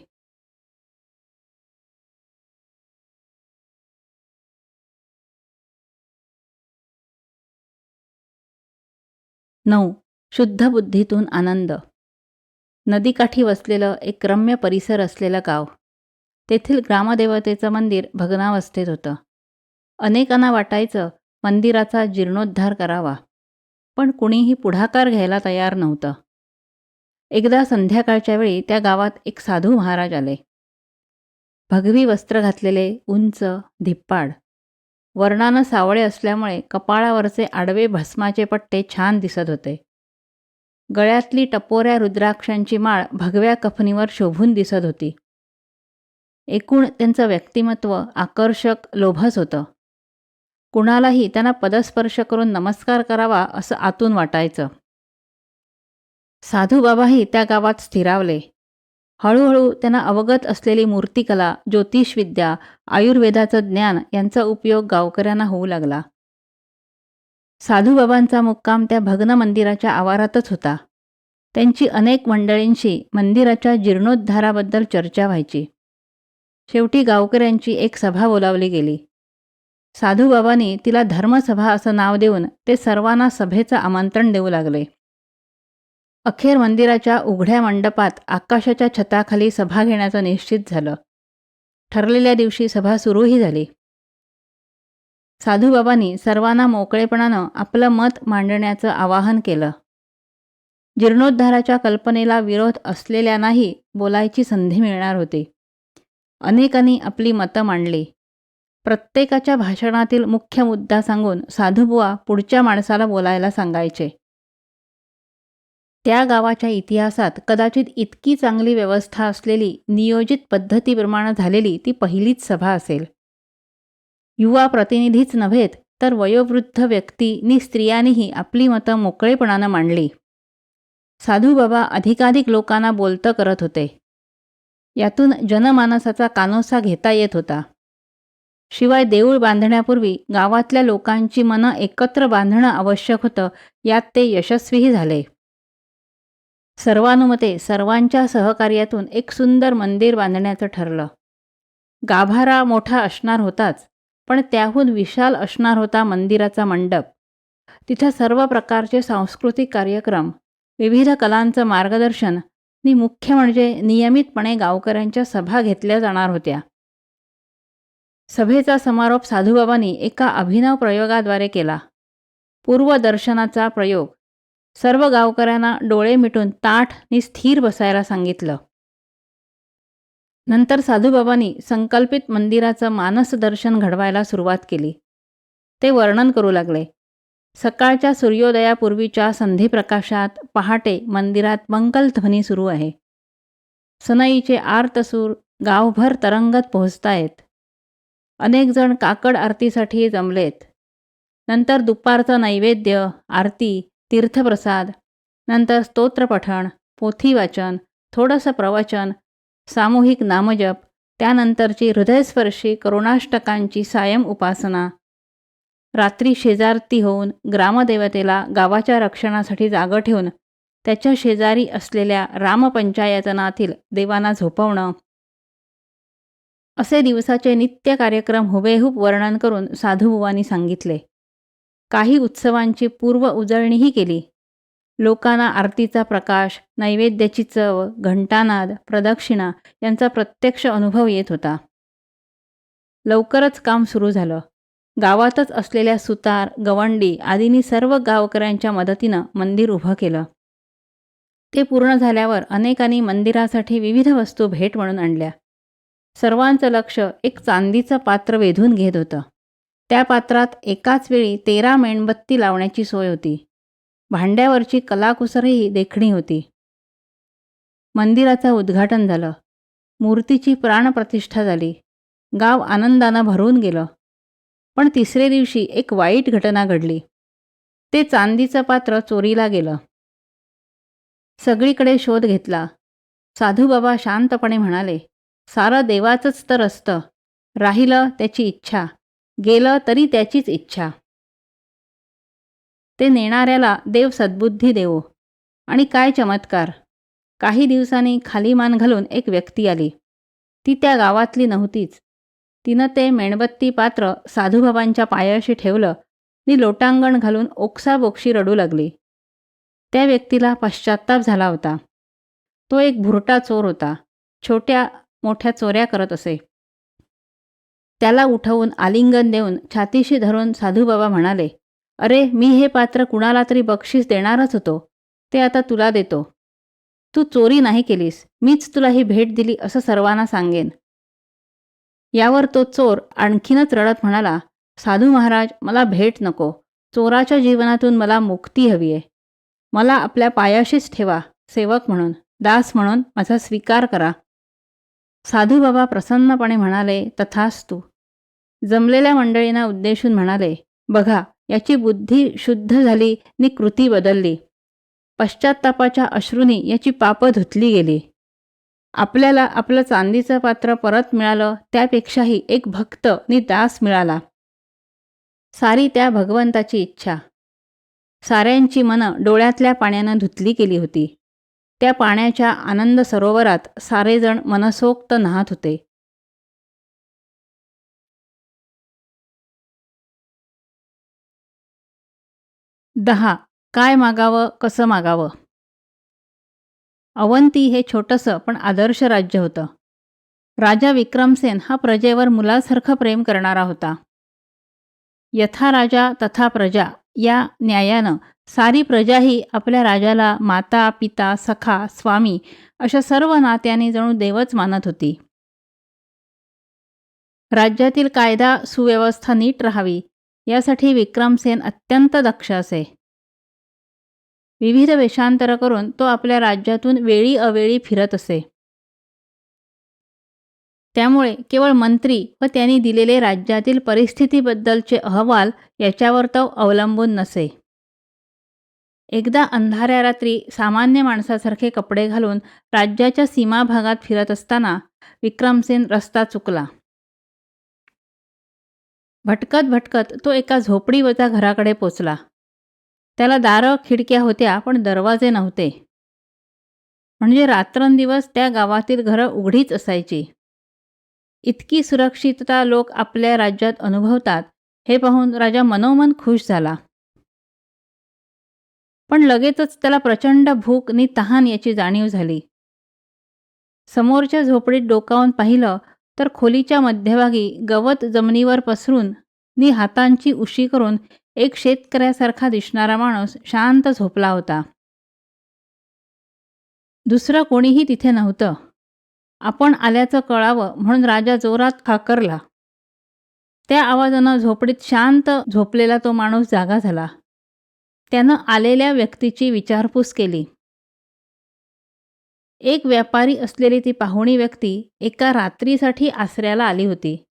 9. शुद्ध बुद्धीतून आनंद. नदीकाठी वसलेलं एक रम्य परिसर असलेलं गाव. तेथील ग्रामदेवतेचं मंदिर भग्नावस्थेत होतं. अनेकांना वाटायचं मंदिराचा जीर्णोद्धार करावा, पण कुणीही पुढाकार घ्यायला तयार नव्हतं. एकदा संध्याकाळच्या वेळी त्या गावात एक साधू महाराज आले. भगवी वस्त्र घातलेले, उंच, धिप्पाड. वर्णानं सावळे असल्यामुळे कपाळावरचे आडवे भस्माचे पट्टे छान दिसत होते. गळ्यातली टपोऱ्या रुद्राक्षांची माळ भगव्या कफनीवर शोभून दिसत होती. एकूण त्यांचं व्यक्तिमत्व आकर्षक, लोभस होतं. कुणालाही त्यांना पदस्पर्श करून नमस्कार करावा असं आतून वाटायचं. साधूबाबाही त्या गावात स्थिरावले. हळूहळू त्यांना अवगत असलेली मूर्तिकला, ज्योतिषविद्या, आयुर्वेदाचं ज्ञान यांचा उपयोग गावकऱ्यांना होऊ लागला. साधूबाबांचा मुक्काम त्या भग्न मंदिराच्या आवारातच होता. त्यांची अनेक मंडळींशी मंदिराच्या जीर्णोद्धाराबद्दल चर्चा व्हायची. शेवटी गावकऱ्यांची एक सभा बोलावली गेली. साधूबाबांनी तिला धर्मसभा असं नाव देऊन ते सर्वांना सभेचं आमंत्रण देऊ लागले. अखेर मंदिराच्या उघड्या मंडपात आकाशाच्या छताखाली सभा घेण्याचं निश्चित झालं. ठरलेल्या दिवशी सभा सुरूही झाली. साधूबाबांनी सर्वांना मोकळेपणानं आपलं मत मांडण्याचं आवाहन केलं. जीर्णोद्धाराच्या कल्पनेला विरोध असलेल्यांनाही बोलायची संधी मिळणार होती. अनेकांनी आपली मतं मांडली. प्रत्येकाच्या भाषणातील मुख्य मुद्दा सांगून साधूबुवा पुढच्या माणसाला बोलायला सांगायचे. त्या गावाच्या इतिहासात कदाचित इतकी चांगली व्यवस्था असलेली, नियोजित पद्धतीप्रमाणे झालेली ती पहिलीच सभा असेल. युवा प्रतिनिधीच नव्हेत तर वयोवृद्ध व्यक्ती नि स्त्रियांनीही आपली मतं मोकळेपणानं मांडली. साधूबाबा अधिकाधिक लोकांना बोलतं करत होते. यातून जनमानसाचा कानोसा घेता येत होता. शिवाय देऊळ बांधण्यापूर्वी गावातल्या लोकांची मनं एकत्र बांधणं आवश्यक होतं, यात ते यशस्वीही झाले. सर्वानुमते सर्वांच्या सहकार्यातून एक सुंदर मंदिर बांधण्याचं ठरलं. गाभारा मोठा असणार होताच, पण त्याहून विशाल असणार होता मंदिराचा मंडप. तिथे सर्व प्रकारचे सांस्कृतिक कार्यक्रम, विविध कलांचं मार्गदर्शन आणि मुख्य म्हणजे नियमितपणे गावकऱ्यांच्या सभा घेतल्या जाणार होत्या. सभेचा समारोप साधूबाबांनी एका अभिनव प्रयोगाद्वारे केला. पूर्वदर्शनाचा प्रयोग. सर्व गावकऱ्यांना डोळे मिटून ताठ आणि स्थिर बसायला सांगितलं. नंतर साधूबाबांनी संकल्पित मंदिराचं मानसदर्शन घडवायला सुरुवात केली. ते वर्णन करू लागले. सकाळच्या सूर्योदयापूर्वीच्या संध्यप्रकाशात पहाटे मंदिरात मंगलध्वनी सुरू आहे. सनईचे आर्तसूर गावभर तरंगत पोहोचतायत. अनेक जण काकड आरतीसाठी जमलेत. नंतर दुपारचं नैवेद्य, आरती, तीर्थप्रसाद, नंतर स्तोत्रपठण, पोथी वाचन, थोडंसं प्रवचन, सामूहिक नामजप, त्यानंतरची हृदयस्पर्शी करुणाष्टकांची सायं उपासना. रात्री शेजारती होऊन ग्रामदेवतेला गावाच्या रक्षणासाठी जागं ठेवून त्याच्या शेजारी असलेल्या रामपंचायतनातील देवांना झोपवणं. असे दिवसाचे नित्य कार्यक्रम हुबेहूब वर्णन करून साधूबुवांनी सांगितले. काही उत्सवांची पूर्व उजळणीही केली. लोकांना आरतीचा प्रकाश, नैवेद्याची चव, घंटानाद, प्रदक्षिणा यांचा प्रत्यक्ष अनुभव येत होता. लवकरच काम सुरू झालं. गावातच असलेल्या सुतार, गवंडी आदींनी सर्व गावकऱ्यांच्या मदतीनं मंदिर उभं केलं. ते पूर्ण झाल्यावर अनेकांनी मंदिरासाठी विविध वस्तू भेट म्हणून आणल्या. सर्वांचं लक्ष एक चांदीचं पात्र वेधून घेत होतं. त्या पात्रात एकाच वेळी 13 मेणबत्ती लावण्याची सोय होती. भांड्यावरची कलाकुसरही देखणी होती. मंदिराचं उद्घाटन झालं. मूर्तीची प्राणप्रतिष्ठा झाली. गाव आनंदानं भरून गेलं. पण तिसरे दिवशी एक वाईट घटना घडली. ते चांदीचं पात्र चोरीला गेलं. सगळीकडे शोध घेतला. साधूबाबा शांतपणे म्हणाले, सारं देवाचंच तर असतं. राहिलं त्याची इच्छा, गेलं तरी त्याचीच इच्छा. ते नेणाऱ्याला देव सद्बुद्धी देवो. आणि काय चमत्कार! काही दिवसांनी खाली मान घालून एक व्यक्ती आली. ती त्या गावातली नव्हतीच. तिनं ते मेणबत्ती पात्र साधूबाबांच्या पायाशी ठेवलं आणि लोटांगण घालून ओक्साबोक्शी रडू लागली. त्या व्यक्तीला पश्चात्ताप झाला होता. तो एक भुरटा चोर होता. छोट्या मोठ्या चोऱ्या करत असे. त्याला उठवून आलिंगन देऊन छातीशी धरून साधूबाबा म्हणाले, अरे, मी हे पात्र कुणाला तरी बक्षीस देणारच होतो. ते आता तुला देतो. तू चोरी नाही केलीस. मीच तुला ही भेट दिली असं सर्वांना सांगेन. यावर तो चोर आणखीनच रडत म्हणाला, साधू महाराज, मला भेट नको. चोराच्या जीवनातून मला मुक्ती हवी आहे. मला आपल्या पायाशीच ठेवा. सेवक म्हणून, दास म्हणून माझा स्वीकार करा. साधूबाबा प्रसन्नपणे म्हणाले, तथास्तु. जमलेल्या मंडळींना उद्देशून म्हणाले, बघा, याची बुद्धी शुद्ध झाली आणि कृती बदलली. पश्चात्तापाच्या अश्रूंनी याची पापं धुतली गेली. आपल्याला आपलं चांदीचं पात्र परत मिळालं, त्यापेक्षाही एक भक्त आणि दास मिळाला. सारी त्या भगवंताची इच्छा. साऱ्यांची मनं डोळ्यातल्या पाण्यानं धुतली गेली होती. त्या पाण्याच्या आनंद सरोवरात सारेजण मनसोक्त न्हात होते. दहा. काय मागावं, कसं मागावं. अवंती हे छोटंसं पण आदर्श राज्य होतं. राजा विक्रमसेन हा प्रजेवर मुलासारखं प्रेम करणारा होता. यथा राजा तथा प्रजा या न्यायानं सारी प्रजाही आपल्या राजाला माता, पिता, सखा, स्वामी अशा सर्व नात्यांनी जणू देवच मानत होती. राज्यातील कायदा सुव्यवस्था नीट राहावी यासाठी विक्रमसेन अत्यंत दक्ष असे. विविध वेषांतर करून तो आपल्या राज्यातून वेळी अवेळी फिरत असे. त्यामुळे केवळ मंत्री व त्यांनी दिलेले राज्यातील परिस्थितीबद्दलचे अहवाल याच्यावर तो अवलंबून नसे. एकदा अंधाऱ्या रात्री सामान्य माणसासारखे कपडे घालून राज्याच्या सीमा भागात फिरत असताना विक्रमसेन रस्ता चुकला. भटकत भटकत तो एका झोपडीवरच्या घराकडे पोचला. त्याला दारं खिडक्या होत्या, पण दरवाजे नव्हते. म्हणजे रात्रंदिवस त्या गावातील घरं उघडीच असायची. इतकी सुरक्षितता लोक आपल्या राज्यात अनुभवतात हे पाहून राजा मनोमन खुश झाला. पण लगेचच त्याला प्रचंड भूक आणि तहान याची जाणीव झाली. समोरच्या झोपडीत डोकावून पाहिलं तर खोलीच्या मध्यभागी गवत जमिनीवर पसरून नी हातांची उशी करून एक शेतकऱ्यासारखा दिसणारा माणूस शांत झोपला होता. दुसरं कोणीही तिथे नव्हतं. आपण आल्याचं कळावं म्हणून राजा जोरात हाकरला. त्या आवाजानं झोपडीत शांत झोपलेला तो माणूस जागा झाला. त्यानं आलेल्या व्यक्तीची विचारपूस केली. एक व्यापारी असलेली ती पाहुणी व्यक्ती एका रात्रीसाठी आसऱ्याला आली होती.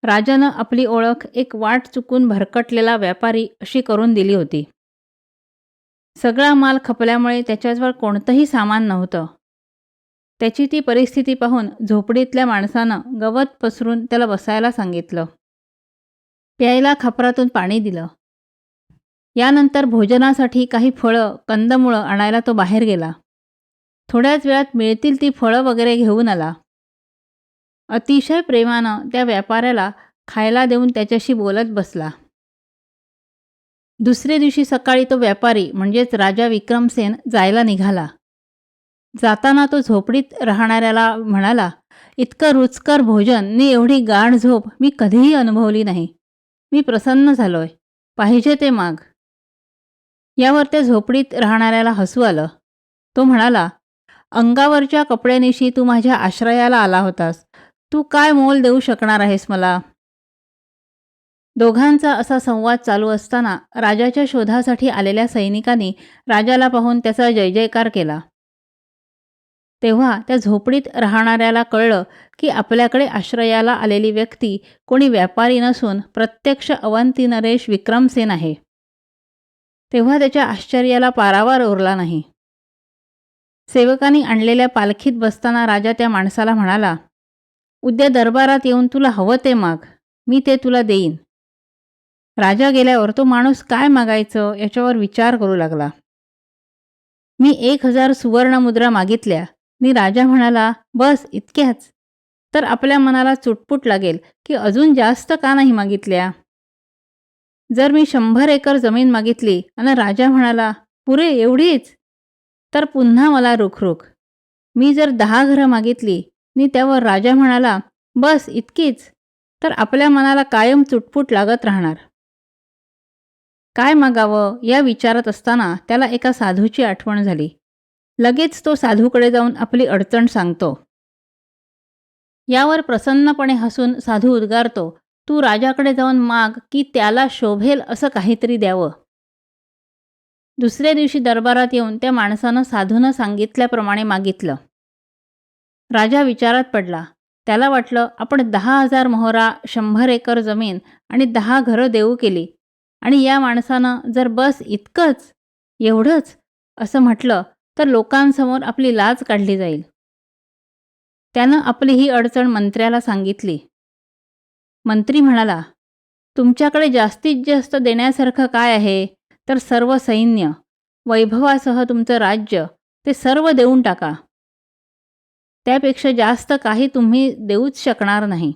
राजानं आपली ओळख एक वाट चुकून भरकटलेला व्यापारी अशी करून दिली होती. सगळा माल खपल्यामुळे त्याच्याजवळ कोणतंही सामान नव्हतं. त्याची ती परिस्थिती पाहून झोपडीतल्या माणसानं गवत पसरून त्याला बसायला सांगितलं. प्यायला खापरातून पाणी दिलं. यानंतर भोजनासाठी काही फळं, कंदमुळं आणायला तो बाहेर गेला. थोड्याच वेळात मिळतील ती फळं वगैरे घेऊन आला. अतिशय प्रेमानं त्या व्यापाऱ्याला खायला देऊन त्याच्याशी बोलत बसला. दुसरे दिवशी सकाळी तो व्यापारी म्हणजेच राजा विक्रमसेन जायला निघाला. जाताना तो झोपडीत राहणाऱ्याला म्हणाला, "इतकं रुचकर भोजन आणि एवढी गाढ झोप मी कधीही अनुभवली नाही. मी प्रसन्न झालोय. पाहिजे ते माग." यावर त्या झोपडीत राहणाऱ्याला हसू आलं. तो म्हणाला, "अंगावरच्या कपड्यानिशी तू माझ्या आश्रयाला आला होतास. तू काय मोल देऊ शकणार आहेस मला?" दोघांचा असा संवाद चालू असताना राजाच्या शोधासाठी आलेल्या सैनिकांनी राजाला पाहून त्याचा जयजयकार केला. तेव्हा त्या झोपडीत राहणाऱ्याला कळलं की आपल्याकडे आश्रयाला आलेली व्यक्ती कोणी व्यापारी नसून प्रत्यक्ष अवंती नरेश विक्रमसेन आहे. तेव्हा त्याच्या आश्चर्याला पारावार उरला नाही. सेवकांनी आणलेल्या पालखीत बसताना राजा त्या माणसाला म्हणाला, "उद्या दरबारात येऊन तुला हवं ते माग, मी ते तुला देईन." राजा गेल्यावर तो माणूस काय मागायचं याच्यावर विचार करू लागला. "मी 1000 सुवर्णमुद्रा मागितल्या आणि राजा म्हणाला, बस इतक्याच. तर आपल्या मनाला चुटपुट लागेल की अजून जास्त का नाही मागितल्या. जर मी 100 एकर जमीन मागितली आणि राजा म्हणाला, पुरे एवढीच, तर पुन्हा मला रुखरुख. मी जर 10 घरं मागितली आणि त्यावर राजा म्हणाला, बस इतकीच, तर आपल्या मनाला कायम चुटपुट लागत राहणार." काय मागावं या विचारात असताना त्याला एका साधूची आठवण झाली. लगेच तो साधूकडे जाऊन आपली अडचण सांगतो. यावर प्रसन्नपणे हसून साधू उद्गारतो, "तू राजाकडे जाऊन माग की त्याला शोभेल असं काहीतरी द्यावं." दुसऱ्या दिवशी दरबारात येऊन त्या माणसानं साधूनं सांगितल्याप्रमाणे मागितलं. राजा विचारात पडला. त्याला वाटलं आपण 10,000 मोहरा, 100 एकर जमीन आणि 10 घरं देऊ केली आणि या माणसानं जर बस इतकंच, एवढंच असं म्हटलं तर लोकांसमोर आपली लाज काढली जाईल. त्यानं आपली ही अडचण मंत्र्याला सांगितली. मंत्री म्हणाला, "तुमच्याकडे जास्तीत जास्त देण्यासारखं काय आहे? तर सर्व सैन्य, वैभवासह तुमचं राज्य ते सर्व देऊन टाका. त्यापेक्षा जास्त काही तुम्ही देऊच शकणार नाही."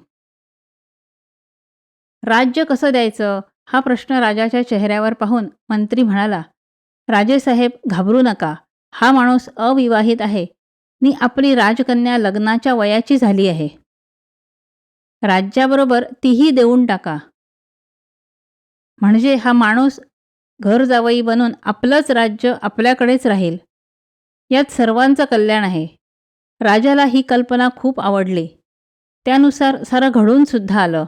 राज्य कसं द्यायचं हा प्रश्न राजाच्या चेहऱ्यावर पाहून मंत्री म्हणाला, "राजेसाहेब घाबरू नका. हा माणूस अविवाहित आहे आणि आपली राजकन्या लग्नाच्या वयाची झाली आहे. राज्याबरोबर तीही देऊन टाका. म्हणजे हा माणूस घर जावई बनून आपलंच राज्य आपल्याकडेच राहील. यात सर्वांचं कल्याण आहे." राजाला ही कल्पना खूप आवडली. त्यानुसार सारं घडून सुद्धा आलं.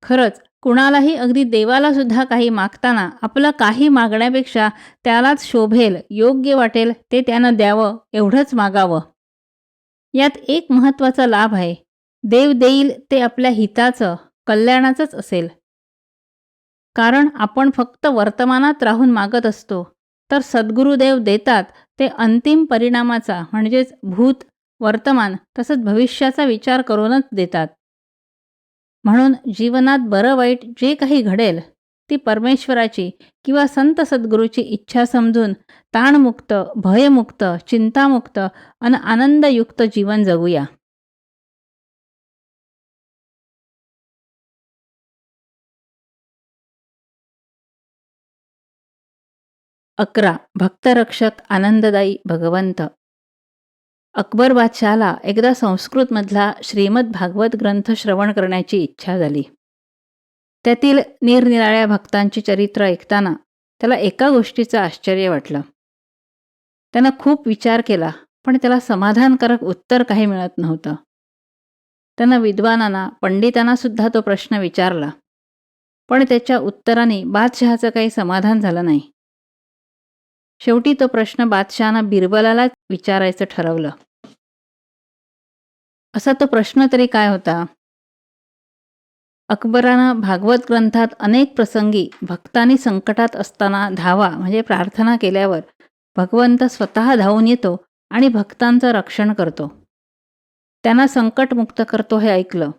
खरंच कुणालाही अगदी देवाला सुद्धा काही मागताना आपलं काही मागण्यापेक्षा त्यालाच शोभेल, योग्य वाटेल ते त्यानं द्यावं एवढंच मागावं. यात एक महत्त्वाचा लाभ आहे. देव देईल ते आपल्या हिताचं, कल्याणाचंच असेल. कारण आपण फक्त वर्तमानात राहून मागत असतो, तर सद्गुरुदेव देतात ते अंतिम परिणामाचा म्हणजेच भूत, वर्तमान तसंच भविष्याचा विचार करूनच देतात. म्हणून जीवनात बरं वाईट जे काही घडेल ती परमेश्वराची किंवा संत सद्गुरूची इच्छा समजून ताणमुक्त, भयमुक्त, चिंतामुक्त आणि आनंदयुक्त जीवन जगूया. 11. भक्तरक्षक आनंददायी भगवंत. अकबर बादशहाला एकदा संस्कृतमधला श्रीमद भागवत ग्रंथ श्रवण करण्याची इच्छा झाली. त्यातील निरनिराळ्या भक्तांची चरित्र ऐकताना त्याला एका गोष्टीचं आश्चर्य वाटलं. त्यानं खूप विचार केला, पण त्याला समाधानकारक उत्तर काही मिळत नव्हतं. त्यानं विद्वानांना, पंडितांना सुद्धा तो प्रश्न विचारला, पण त्याच्या उत्तराने बादशहाचं काही समाधान झालं नाही. शेवटी तो प्रश्न बादशहानं बिरबलालाच विचारायचं ठरवलं. असा तो प्रश्न तरी काय होता? अकबरानं भागवत ग्रंथात अनेक प्रसंगी भक्तांनी संकटात असताना धावा म्हणजे प्रार्थना केल्यावर भगवंत स्वतः धावून येतो आणि भक्तांचं रक्षण करतो, त्यांना संकटमुक्त करतो हे ऐकलं.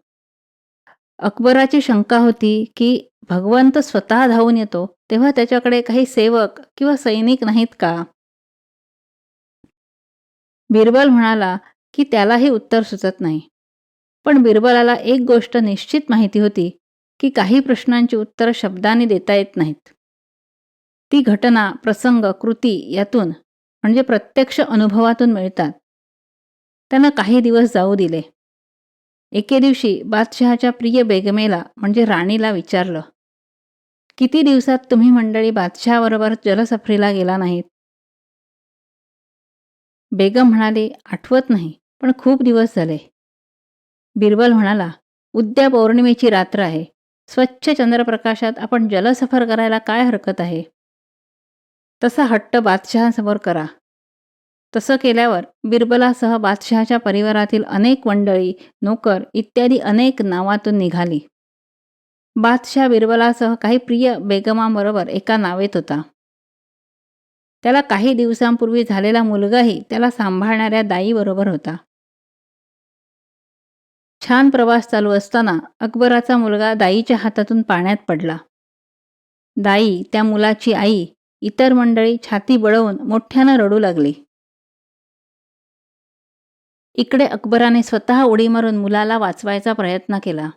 अकबराची शंका होती की भगवंत स्वतः धावून येतो तेव्हा त्याच्याकडे काही सेवक किंवा सैनिक नाहीत का? बिरबल म्हणाला की त्यालाही उत्तर सुचत नाही. पण बिरबलाला एक गोष्ट निश्चित माहिती होती की काही प्रश्नांची उत्तरं शब्दांनी देता येत नाहीत. ती घटना, प्रसंग, कृती यातून म्हणजे प्रत्यक्ष अनुभवातून मिळतात. त्यानं काही दिवस जाऊ दिले. एके दिवशी बादशहाच्या प्रिय बेगमेला म्हणजे राणीला विचारलं, किती दिवसात तुम्ही मंडळी बादशहाबरोबर जलसफरीला गेला नाहीत? बेगम म्हणाली, आठवत नाही, पण खूप दिवस झाले. बिरबल म्हणाला, उद्या पौर्णिमेची रात्र आहे. स्वच्छ चंद्रप्रकाशात आपण जलसफर करायला काय हरकत आहे? तसा हट्ट बादशहासमोर करा. तसं केल्यावर बिरबलासह बादशहाच्या परिवारातील अनेक मंडळी, नोकर इत्यादी अनेक नावातून निघाली. बादशहा बिरबलासह काही प्रिय बेगमांबरोबर एका नावेत होता. त्याला काही दिवसांपूर्वी झालेला मुलगाही त्याला सांभाळणाऱ्या दाईबरोबर होता. छान प्रवास चालू असताना अकबराचा मुलगा दाईच्या हातातून पाण्यात पडला. दाई, त्या मुलाची आई, इतर मंडळी छाती बळवून मोठ्यानं रडू लागली. इकडे अकबराने स्वतः उडी मारून मुलाला वाचवायचा प्रयत्न केला.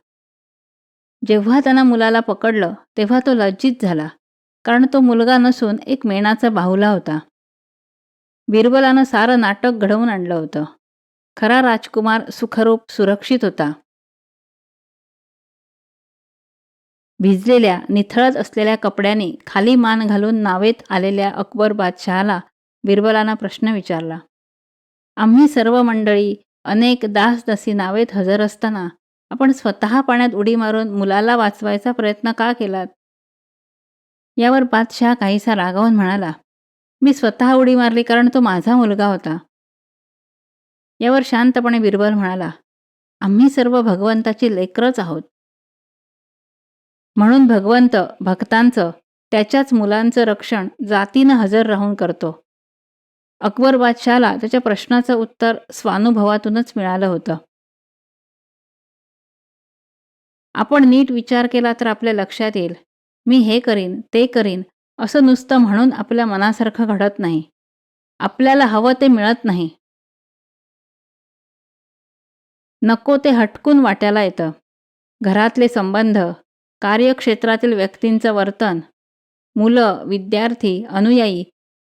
जेव्हा त्यानं मुलाला पकडलं तेव्हा तो लज्जित झाला, कारण तो मुलगा नसून एक मेणाचा बाहुला होता. बिरबलानं सारं नाटक घडवून आणलं होतं. खरा राजकुमार सुखरूप सुरक्षित होता. भिजलेल्या, निथळत असलेल्या कपड्याने खाली मान घालून नावेत आलेल्या अकबर बादशहाला बिरबलानं प्रश्न विचारला, आम्ही सर्व मंडळी अनेक दासदासी नावेत हजर असताना आपण स्वतः पाण्यात उडी मारून मुलाला वाचवायचा प्रयत्न का केलात? यावर बादशहा काहीसा रागावून म्हणाला, मी स्वतः उडी मारली कारण तो माझा मुलगा होता. यावर शांतपणे बिरबल म्हणाला, आम्ही सर्व भगवंताची लेकरच आहोत. म्हणून भगवंत भक्तांचं, त्याच्याच मुलांचं रक्षण जातीनं हजर राहून करतो. अकबर बादशहाला त्याच्या प्रश्नाचं उत्तर स्वानुभवातूनच मिळालं होतं. आपण नीट विचार केला तर आपल्या लक्षात येईल, मी हे करीन, ते करीन असं नुसतं म्हणून आपल्या मनासारखं घडत नाही. आपल्याला हवं ते मिळत नाही. नको ते हटकून वाट्याला येतं. घरातले संबंध, कार्यक्षेत्रातील व्यक्तींचं वर्तन, मुलं, विद्यार्थी, अनुयायी,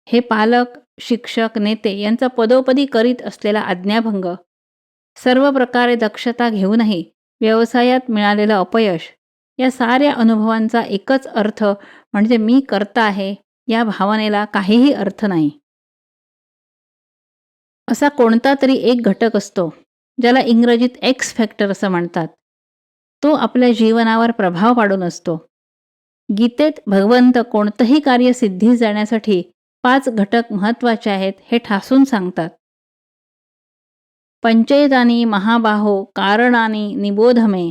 हे पालक, शिक्षक, नेते यांचा पदोपदी करीत असलेला आज्ञाभंग, सर्व प्रकारे दक्षता घेऊनही व्यवसायात मिळालेलं अपयश, या साऱ्या अनुभवांचा एकच अर्थ म्हणजे मी करता आहे या भावनेला काहीही अर्थ नाही. असा कोणता तरी एक घटक असतो ज्याला इंग्रजीत एक्स फॅक्टर असं म्हणतात. तो आपल्या जीवनावर प्रभाव पाडून असतो. गीतेत भगवंत कोणतंही कार्य सिद्धीस जाण्यासाठी 5 घटक महत्त्वाचे आहेत हे ठासून सांगतात. पंचैतानि महाबाहो कारणानि निबोध मे,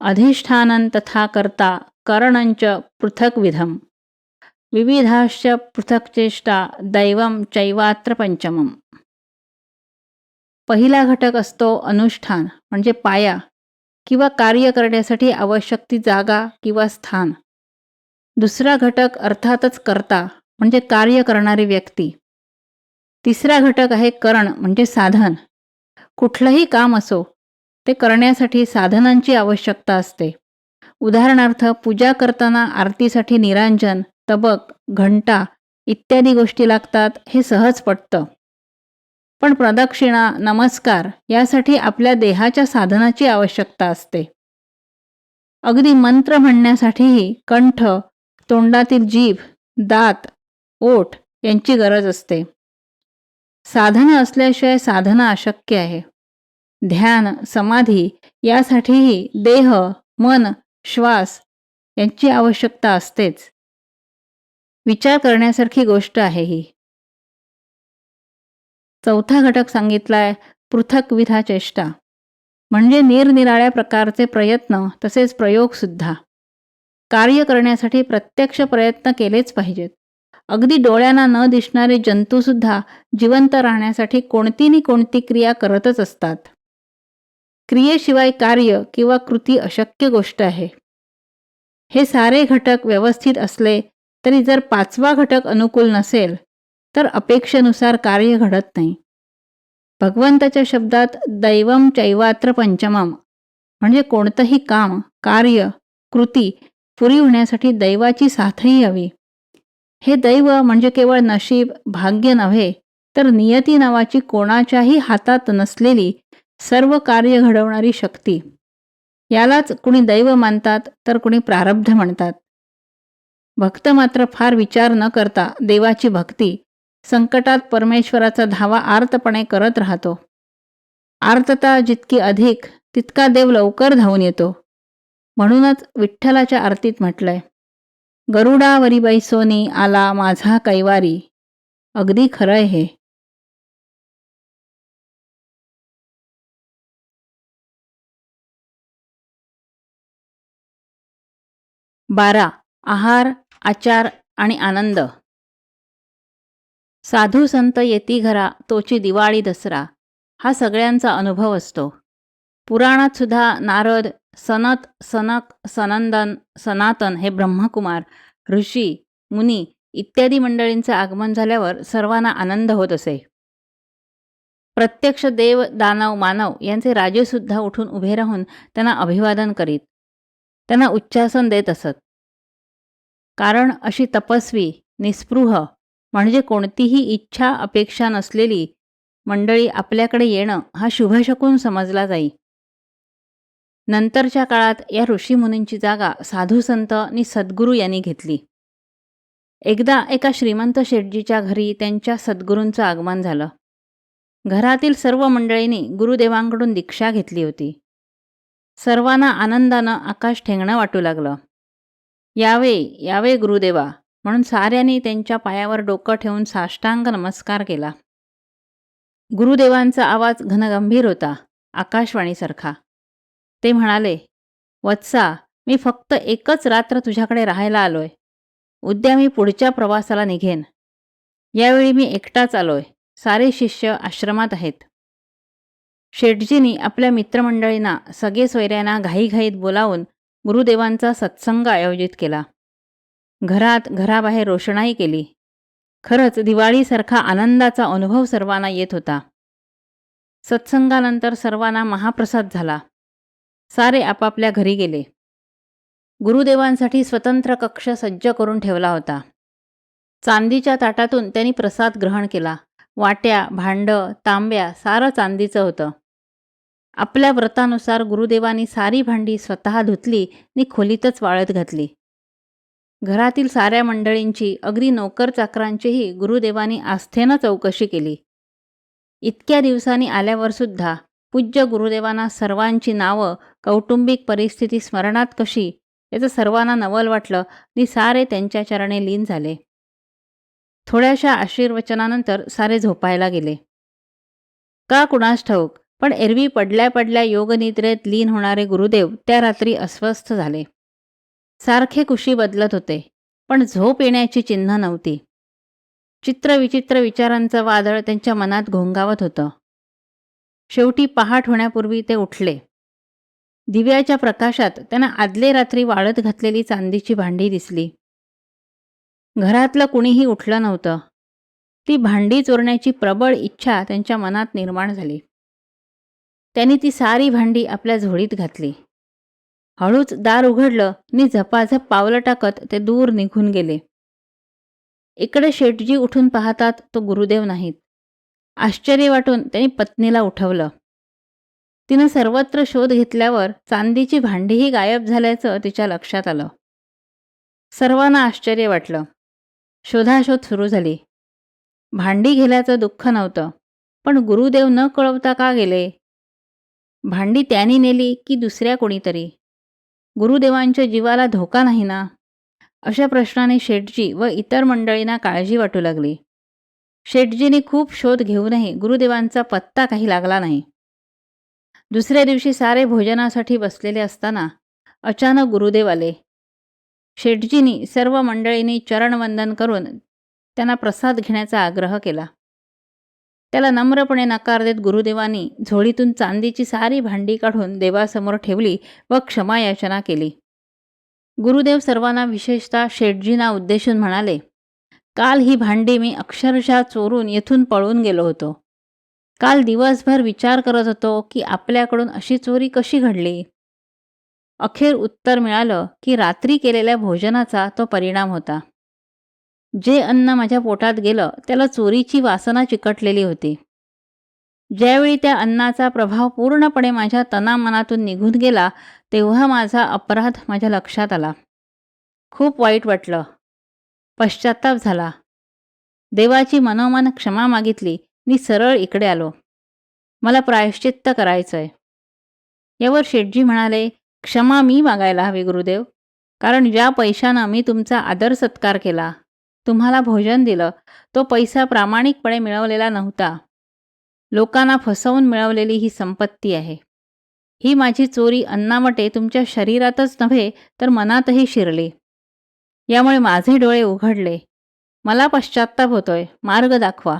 अधिष्ठानं तथा कर्ता करणंच पृथक्विधम्, विविधाश्च पृथक् चेष्टा दैवं चैवात्र पंचमम्. पहिला घटक असतो अनुष्ठान म्हणजे पाया किंवा कार्य करण्यासाठी आवश्यक ती जागा किंवा स्थान. दुसरा घटक अर्थातच कर्ता म्हणजे कार्य करणारी व्यक्ती. तिसरा घटक आहे करण म्हणजे साधन. कुठलंही काम असो ते करण्यासाठी साधनांची आवश्यकता असते. उदाहरणार्थ पूजा करताना आरतीसाठी निरांजन, तबक, घंटा इत्यादी गोष्टी लागतात हे सहज पटतं. पण प्रदक्षिणा, नमस्कार यासाठी आपल्या देहाच्या साधनाची आवश्यकता असते. अगदी मंत्र म्हणण्यासाठीही कंठ, तोंडातील जीभ, दात, ओठ यांची गरज असते. साधनं असल्याशिवाय साधना अशक्य आहे. ध्यान, समाधी यासाठीही देह, मन, श्वास यांची आवश्यकता असतेच. विचार करण्यासारखी गोष्ट आहे ही. चौथा घटक सांगितलाय पृथक्विधा चेष्टा, म्हणजे निरनिराळ्या प्रकारचे प्रयत्न तसेच प्रयोगसुद्धा. कार्य करण्यासाठी प्रत्यक्ष प्रयत्न केलेच पाहिजेत. अगदी डोळ्यांना न दिसणारे जंतूसुद्धा जिवंत राहण्यासाठी कोणती न कोणती क्रिया करतच असतात. क्रियेशिवाय कार्य किंवा कृती अशक्य गोष्ट आहे. हे सारे घटक व्यवस्थित असले तरी जर पाचवा घटक अनुकूल नसेल तर अपेक्षेनुसार कार्य घडत नाही. भगवंताच्या शब्दात दैवम चैवात्र पंचमम, म्हणजे कोणतंही काम, कार्य, कृती पुरी होण्यासाठी दैवाची साथही हवी. हे दैव म्हणजे केवळ नशीब, भाग्य नव्हे तर नियती नावाची कोणाच्याही हातात नसलेली सर्व कार्य घडवणारी शक्ती. यालाच कुणी दैव मानतात तर कुणी प्रारब्ध म्हणतात. भक्त मात्र फार विचार न करता देवाची भक्ती, संकटात परमेश्वराचा धावा आर्तपणे करत राहतो. आर्तता जितकी अधिक तितका देव लवकर धावून येतो. म्हणूनच विठ्ठलाच्या आरतीत म्हटलंय, गरुडावरी बैसोनी आला माझा कैवारी. अगदी खरंय हे. बारा, आहार, आचार आणि आनंद. साधू संत येती घरा तोची दिवाळी दसरा हा सगळ्यांचा अनुभव असतो. पुराणात सुद्धा नारद, सनत, सनक, सनंदन, सनातन हे ब्रह्मकुमार, ऋषी, मुनी इत्यादी मंडळींचे आगमन झाल्यावर सर्वांना आनंद होत असे. प्रत्यक्ष देव, दानव, मानव यांचे राजेसुद्धा उठून उभे राहून त्यांना अभिवादन करीत, त्यांना उच्चासन देत असत. कारण अशी तपस्वी, निस्पृह म्हणजे कोणतीही इच्छा अपेक्षा नसलेली मंडळी आपल्याकडे येणं हा शुभशकून समजला जाई. नंतरच्या काळात या ऋषीमुनींची जागा साधू संत आणि सद्गुरू यांनी घेतली. एकदा एका श्रीमंत शेठजीच्या घरी त्यांच्या सद्गुरूंचं आगमन झालं. घरातील सर्व मंडळींनी गुरुदेवांकडून दीक्षा घेतली होती. सर्वांना आनंदानं आकाश ठेंगणं वाटू लागलं. यावे यावे गुरुदेवा म्हणून साऱ्यांनी त्यांच्या पायावर डोकं ठेवून साष्टांग नमस्कार केला. गुरुदेवांचा आवाज घनगंभीर होता, आकाशवाणीसारखा. ते म्हणाले, वत्सा, मी फक्त एकच रात्र तुझ्याकडे राहायला आलोय. उद्या मी पुढच्या प्रवासाला निघेन. यावेळी मी एकटाच आलोय. सारे शिष्य आश्रमात आहेत. शेठजींनी आपल्या मित्रमंडळींना, सगळे सोयऱ्यांना घाईघाईत बोलावून गुरुदेवांचा सत्संग आयोजित केला. घरात घराबाहेर रोषणाई केली. खरंच दिवाळीसारखा आनंदाचा अनुभव सर्वांना येत होता. सत्संगानंतर सर्वांना महाप्रसाद झाला. सारे आपापल्या घरी गेले. गुरुदेवांसाठी स्वतंत्र कक्ष सज्ज करून ठेवला होता. चांदीच्या ताटातून त्यांनी प्रसाद ग्रहण केला. वाट्या, भांडं, तांब्या सारं चांदीचं होतं. आपल्या व्रतानुसार गुरुदेवांनी सारी भांडी स्वतः धुतली आणि खोलीतच वाळत घातली. घरातील साऱ्या मंडळींची, अगदी नोकर चाकरांचीही गुरुदेवांनी आस्थेनं चौकशी केली. इतक्या दिवसांनी आल्यावर सुद्धा पूज्य गुरुदेवांना सर्वांची नावं, कौटुंबिक परिस्थिती स्मरणात कशी याचं सर्वांना नवल वाटलं आणि सारे त्यांच्या चरणी लीन झाले. थोड्याशा आशीर्वचनानंतर सारे झोपायला गेले. का कुणास ठाऊक, पण एरवी पडल्या पडल्या योगनिद्रेत लीन होणारे गुरुदेव त्या रात्री अस्वस्थ झाले. सारखे कुशी बदलत होते, पण झोप येण्याची चिन्ह नव्हती. चित्रविचित्र विचारांचं वादळ त्यांच्या मनात घोंगावत होतं. शेवटी पहाट होण्यापूर्वी ते उठले. दिव्याच्या प्रकाशात त्यांना आदले रात्री वाळत घातलेली चांदीची भांडी दिसली. घरातलं कुणीही उठलं नव्हतं. ती भांडी चोरण्याची प्रबळ इच्छा त्यांच्या मनात निर्माण झाली. त्यांनी ती सारी भांडी आपल्या झोळीत घातली. हळूच दार उघडलं आणि झपाझप पावलं टाकत ते दूर निघून गेले. इकडे शेठजी उठून पाहतात तो गुरुदेव नाहीत. आश्चर्य वाटून त्यांनी पत्नीला उठवलं. तिनं सर्वत्र शोध घेतल्यावर चांदीची भांडीही गायब झाल्याचं तिच्या लक्षात आलं. सर्वांना आश्चर्य वाटलं. शोधाशोध सुरू झाली. भांडी गेल्याचं दुःख नव्हतं, पण गुरुदेव न कळवता का गेले? भांडी त्यांनी नेली की दुसऱ्या कोणीतरी? गुरुदेवांच्या जीवाला धोका नाही ना? अशा प्रश्नाने शेठजी व इतर मंडळींना काळजी वाटू लागली. शेठजींनी खूप शोध घेऊनही गुरुदेवांचा पत्ता काही लागला नाही. दुसऱ्या दिवशी सारे भोजनासाठी बसलेले असताना अचानक गुरुदेव आले. शेठजींनी सर्व मंडळींनी चरणवंदन करून त्यांना प्रसाद घेण्याचा आग्रह केला. त्याला नम्रपणे नकार देत गुरुदेवांनी झोळीतून चांदीची सारी भांडी काढून देवासमोर ठेवली व क्षमायाचना केली. गुरुदेव सर्वांना विशेषतः शेठजींना उद्देशून म्हणाले, काल ही भांडी मी अक्षरशः चोरून येथून पळून गेलो होतो. काल दिवसभर विचार करत होतो की आपल्याकडून अशी चोरी कशी घडली. अखेर उत्तर मिळालं की रात्री केलेल्या भोजनाचा तो परिणाम होता. जे अन्न माझ्या पोटात गेलं त्याला चोरीची वासना चिकटलेली होती. ज्यावेळी त्या अन्नाचा प्रभाव पूर्णपणे माझ्या तनामनातून निघून गेला तेव्हा माझा अपराध माझ्या लक्षात आला. खूप वाईट वाटलं. पश्चात्ताप झाला. देवाची मनोमन क्षमा मागितली. मी सरळ इकडे आलो. मला प्रायश्चित्त करायचंय. यावर शेठजी म्हणाले, क्षमा मी मागायला हवी गुरुदेव, कारण ज्या पैशानं मी तुमचा आदर सत्कार केला, तुम्हाला भोजन दिलं, तो पैसा प्रामाणिकपणे मिळवलेला नव्हता. लोकांना फसवून मिळवलेली ही संपत्ती आहे. ही माझी चोरी अन्नामटे तुमच्या शरीरातच नव्हे तर मनातही शिरली. यामुळे माझे डोळे उघडले. मला पश्चात्ताप होतोय. मार्ग दाखवा.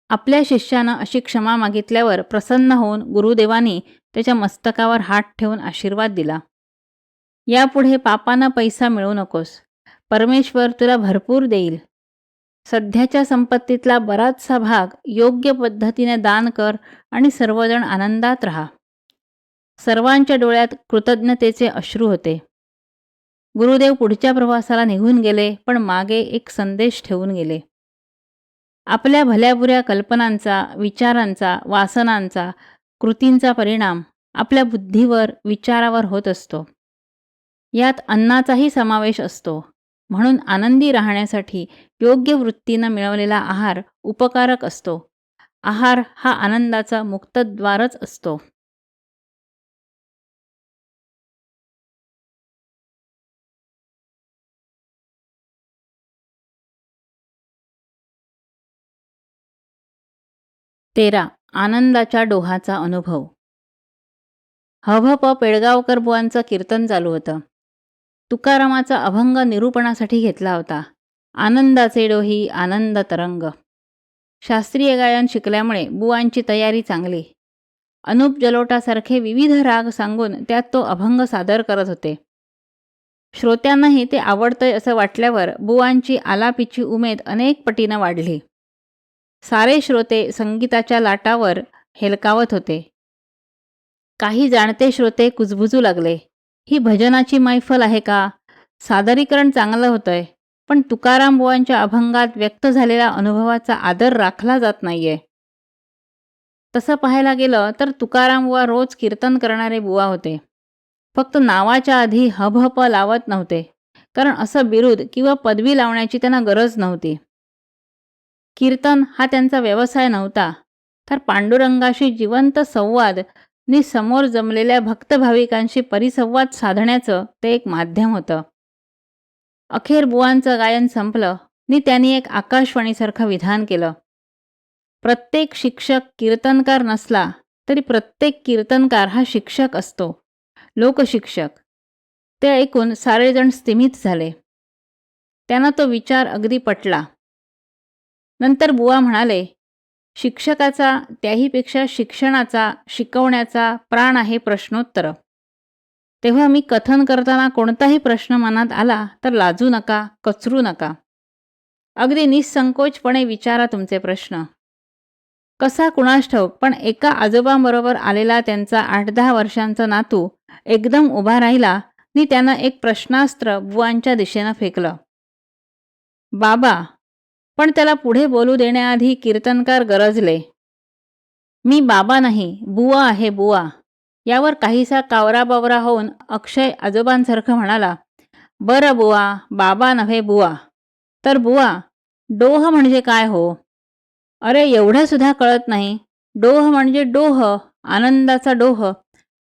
आपल्या शिष्यानं अशी क्षमा मागितल्यावर प्रसन्न होऊन गुरुदेवांनी त्याच्या मस्तकावर हात ठेवून आशीर्वाद दिला. यापुढे पापानं पैसा मिळवू नकोस. परमेश्वर तुला भरपूर देईल. सध्याच्या संपत्तीतला बराचसा भाग योग्य पद्धतीने दान कर आणि सर्वजण आनंदात राहा. सर्वांच्या डोळ्यात कृतज्ञतेचे अश्रू होते. गुरुदेव पुढच्या प्रवासाला निघून गेले, पण मागे एक संदेश ठेवून गेले. आपल्या भल्याबुऱ्या कल्पनांचा, विचारांचा, वासनांचा, कृतींचा परिणाम आपल्या बुद्धीवर, विचारावर होत असतो. यात अन्नाचाही समावेश असतो. म्हणून आनंदी राहण्यासाठी योग्य वृत्तीनं मिळवलेला आहार उपकारक असतो. आहार हा आनंदाचा मुक्तद्वारच असतो. तेरा आनंदाच्या डोहाचा अनुभव. हभप पेडगावकर बुवांचं कीर्तन चालू होतं. तुकारामाचा अभंग निरूपणासाठी घेतला होता. आनंदाचे डोही आनंद तरंग. शास्त्रीय गायन शिकल्यामुळे बुवांची तयारी चांगली. अनुप जलोटासारखे विविध राग सांगून त्यात तो अभंग सादर करत होते. श्रोत्यांनाही ते आवडतंय असं वाटल्यावर बुवांची आलापीची उमेद अनेक पटीनं वाढली. सारे श्रोते संगीताच्या लाटावर हेलकावत होते. काही जाणते श्रोते कुजबुजू लागले. ही भजनाची मैफल आहे का? सादरीकरण चांगलं होतंय, पण तुकाराम बुवांच्या अभंगात व्यक्त झालेल्या अनुभवाचा आदर राखला जात नाहीये. तसं पाहायला गेलं तर तुकाराम बुवा रोज कीर्तन करणारे बुवा होते. फक्त नावाच्या आधी हभप लावत नव्हते, कारण असं बिरुद किंवा पदवी लावण्याची त्यांना गरज नव्हती. कीर्तन हा त्यांचा व्यवसाय नव्हता, तर पांडुरंगाशी जिवंत संवाद नि समोर जमलेल्या भक्तभाविकांशी परिसंवाद साधण्याचं ते एक माध्यम होतं. अखेर बुवांचं गायन संपलं नि त्यांनी एक आकाशवाणीसारखं विधान केलं. प्रत्येक शिक्षक कीर्तनकार नसला तरी प्रत्येक कीर्तनकार हा शिक्षक असतो, लोकशिक्षक. ते ऐकून सारेजण स्तिमित झाले. त्यांना तो विचार अगदी पटला. नंतर बुवा म्हणाले, शिक्षकाचा, त्याहीपेक्षा शिक्षणाचा, शिकवण्याचा प्राण आहे प्रश्नोत्तर. तेव्हा मी कथन करताना कोणताही प्रश्न मनात आला तर लाजू नका, कचरू नका. अगदी निःसंकोचपणे विचारा तुमचे प्रश्न. कसा कुणास ठाऊक, पण एका आजोबांबरोबर आलेला त्यांचा 8-10 वर्षांचा नातू एकदम उभा राहिला नि त्यानं एक प्रश्नास्त्र बुवांच्या दिशेनं फेकलं. बाबा, पण त्याला पुढे बोलू देण्याआधी कीर्तनकार गरजले. मी बाबा नाही, बुवा आहे बुवा. यावर काहीसा कावराबावरा होऊन अक्षय आजोबांसारखं म्हणाला, बरं बुवा, बाबा नव्हे बुवा. तर बुवा, डोह म्हणजे काय हो? अरे एवढं सुद्धा कळत नाही. डोह म्हणजे डोह, आनंदाचा डोह.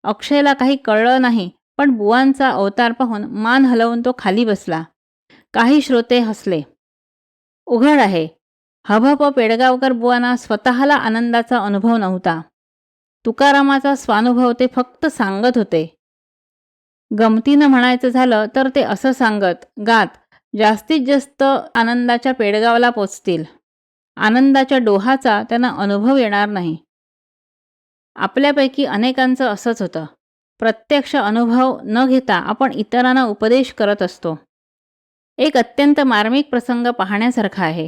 अक्षयला काही कळलं नाही, पण बुवांचा अवतार पाहून मान हलवून तो खाली बसला. काही श्रोते हसले. उघड आहे, हभप पेडगावकर बुवांना स्वतःला आनंदाचा अनुभव नव्हता. तुकारामाचा स्वानुभव ते फक्त सांगत होते. गमतीनं म्हणायचं झालं तर ते असं सांगत, गात जास्तीत जास्त आनंदाच्या पेडगावला पोचतील. आनंदाच्या डोहाचा त्यांना अनुभव येणार नाही. आपल्यापैकी अनेकांचं असंच होतं. प्रत्यक्ष अनुभव न घेता आपण इतरांना उपदेश करत असतो. एक अत्यंत मार्मिक प्रसंग पाहण्यासारखा आहे.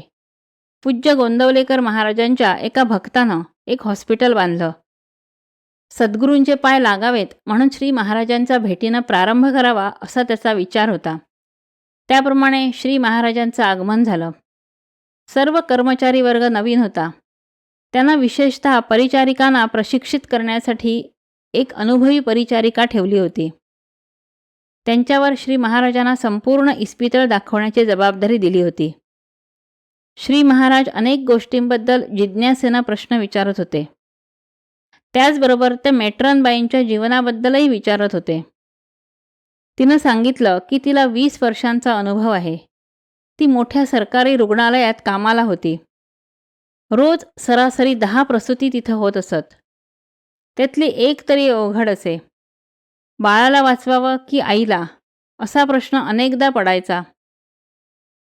पूज्य गोंदवलेकर महाराजांच्या एका भक्तानं एक हॉस्पिटल बांधलं. सद्गुरूंचे पाय लागावेत म्हणून श्री महाराजांचा भेटीनं प्रारंभ करावा असा त्याचा विचार होता. त्याप्रमाणे श्री महाराजांचं आगमन झालं. सर्व कर्मचारी वर्ग नवीन होता. त्यांना विशेषतः परिचारिकांना प्रशिक्षित करण्यासाठी एक अनुभवी परिचारिका ठेवली होती. त्यांच्यावर श्री महाराजांना संपूर्ण इस्पितळ दाखवण्याची जबाबदारी दिली होती. श्री महाराज अनेक गोष्टींबद्दल जिज्ञासेनं प्रश्न विचारत होते. त्याचबरोबर ते मेट्रनबाईंच्या जीवनाबद्दलही विचारत होते. तिनं सांगितलं की तिला 20 वर्षांचा अनुभव आहे. ती मोठ्या सरकारी रुग्णालयात कामाला होती. रोज सरासरी 10 प्रसूती तिथं होत असत. त्यातली एक तरी अवघड असे. बाळाला वाचवावं की आईला, असा प्रश्न अनेकदा पडायचा.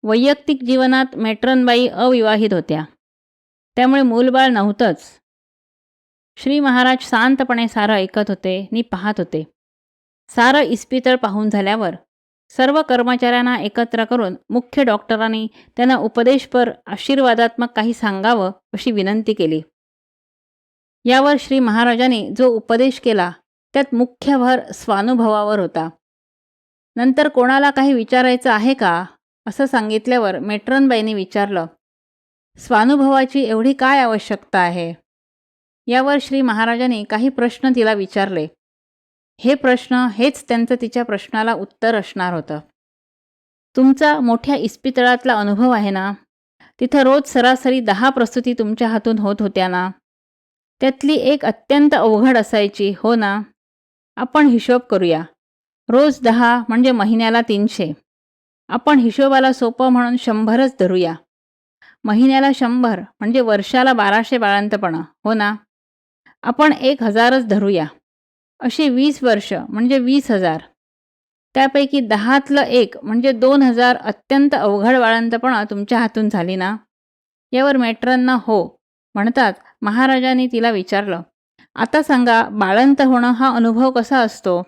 वैयक्तिक जीवनात मेट्रनबाई अविवाहित होत्या. त्यामुळे मूलबाळ नव्हतंच. श्री महाराज शांतपणे सारं ऐकत होते नि पाहत होते. सारं इस्पितळ पाहून झाल्यावर सर्व कर्मचाऱ्यांना एकत्र करून मुख्य डॉक्टरांनी त्यांना उपदेशपर आशीर्वादात्मक काही सांगावं अशी विनंती केली. यावर श्री महाराजांनी जो उपदेश केला त्यात मुख्य भर स्वानुभवावर होता. नंतर कोणाला काही विचारायचं आहे का असं सांगितल्यावर मेट्रनबाईंनी विचारलं, स्वानुभवाची एवढी काय आवश्यकता आहे? यावर श्री महाराजांनी काही प्रश्न तिला विचारले. हे प्रश्न हेच त्यांचं तिच्या प्रश्नाला उत्तर असणार होतं. तुमचा मोठ्या इस्पितळातला अनुभव आहे ना, तिथं रोज सरासरी 10 प्रसूती तुमच्या हातून होत होत्या ना, त्यातली एक अत्यंत अवघड असायची हो ना? आपण हिशोब करूया. रोज 10 म्हणजे महिन्याला 300. आपण हिशोबाला सोपं म्हणून 100च धरूया. महिन्याला 100 म्हणजे वर्षाला 1200 बाळंतपणं हो ना? आपण 1000च धरूया. अशी 20 वर्ष म्हणजे 20,000. त्यापैकी 10तलं 1 म्हणजे 2000 अत्यंत अवघड बाळंतपणं तुमच्या हातून झाली ना? यावर मेट्रननं हो म्हणतात महाराजांनी तिला विचारलं, आता सांगा बाळंत होणं हा अनुभव कसा असतो?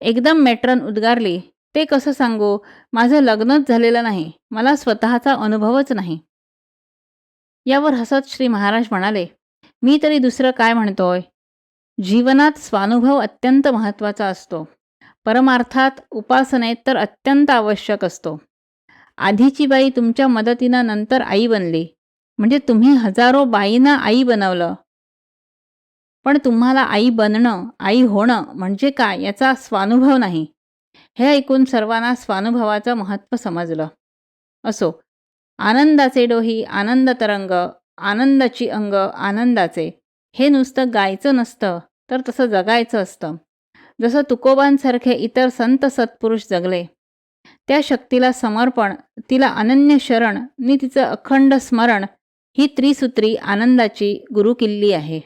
एकदम मेट्रन उद्गारली, ते कसं सांगू? माझं लग्नच झालेलं नाही. मला स्वतःचा अनुभवच नाही. यावर हसत श्री महाराज म्हणाले, मी तरी दुसरं काय म्हणतोय? जीवनात स्वानुभव अत्यंत महत्त्वाचा असतो. परमार्थात उपासनेत तर अत्यंत आवश्यक असतो. आधीची बाई तुमच्या मदतीनं नंतर आई बनली, म्हणजे तुम्ही हजारो बाईंना आई बनवलं. पण तुम्हाला आई बनणं, आई होणं म्हणजे काय याचा स्वानुभव नाही. हे ऐकून सर्वांना स्वानुभवाचं महत्त्व समजलं. असो, आनंदाचे डोही आनंद तरंग, आनंदाची अंग आनंदाचे, हे नुसतं गायचं नसतं तर तसं जगायचं असतं. जसं तुकोबांसारखे इतर संत सत्पुरुष जगले. त्या शक्तीला समर्पण, तिला अनन्य शरण नि तिचं अखंड स्मरण ही त्रिसूत्री आनंदाची गुरुकिल्ली आहे.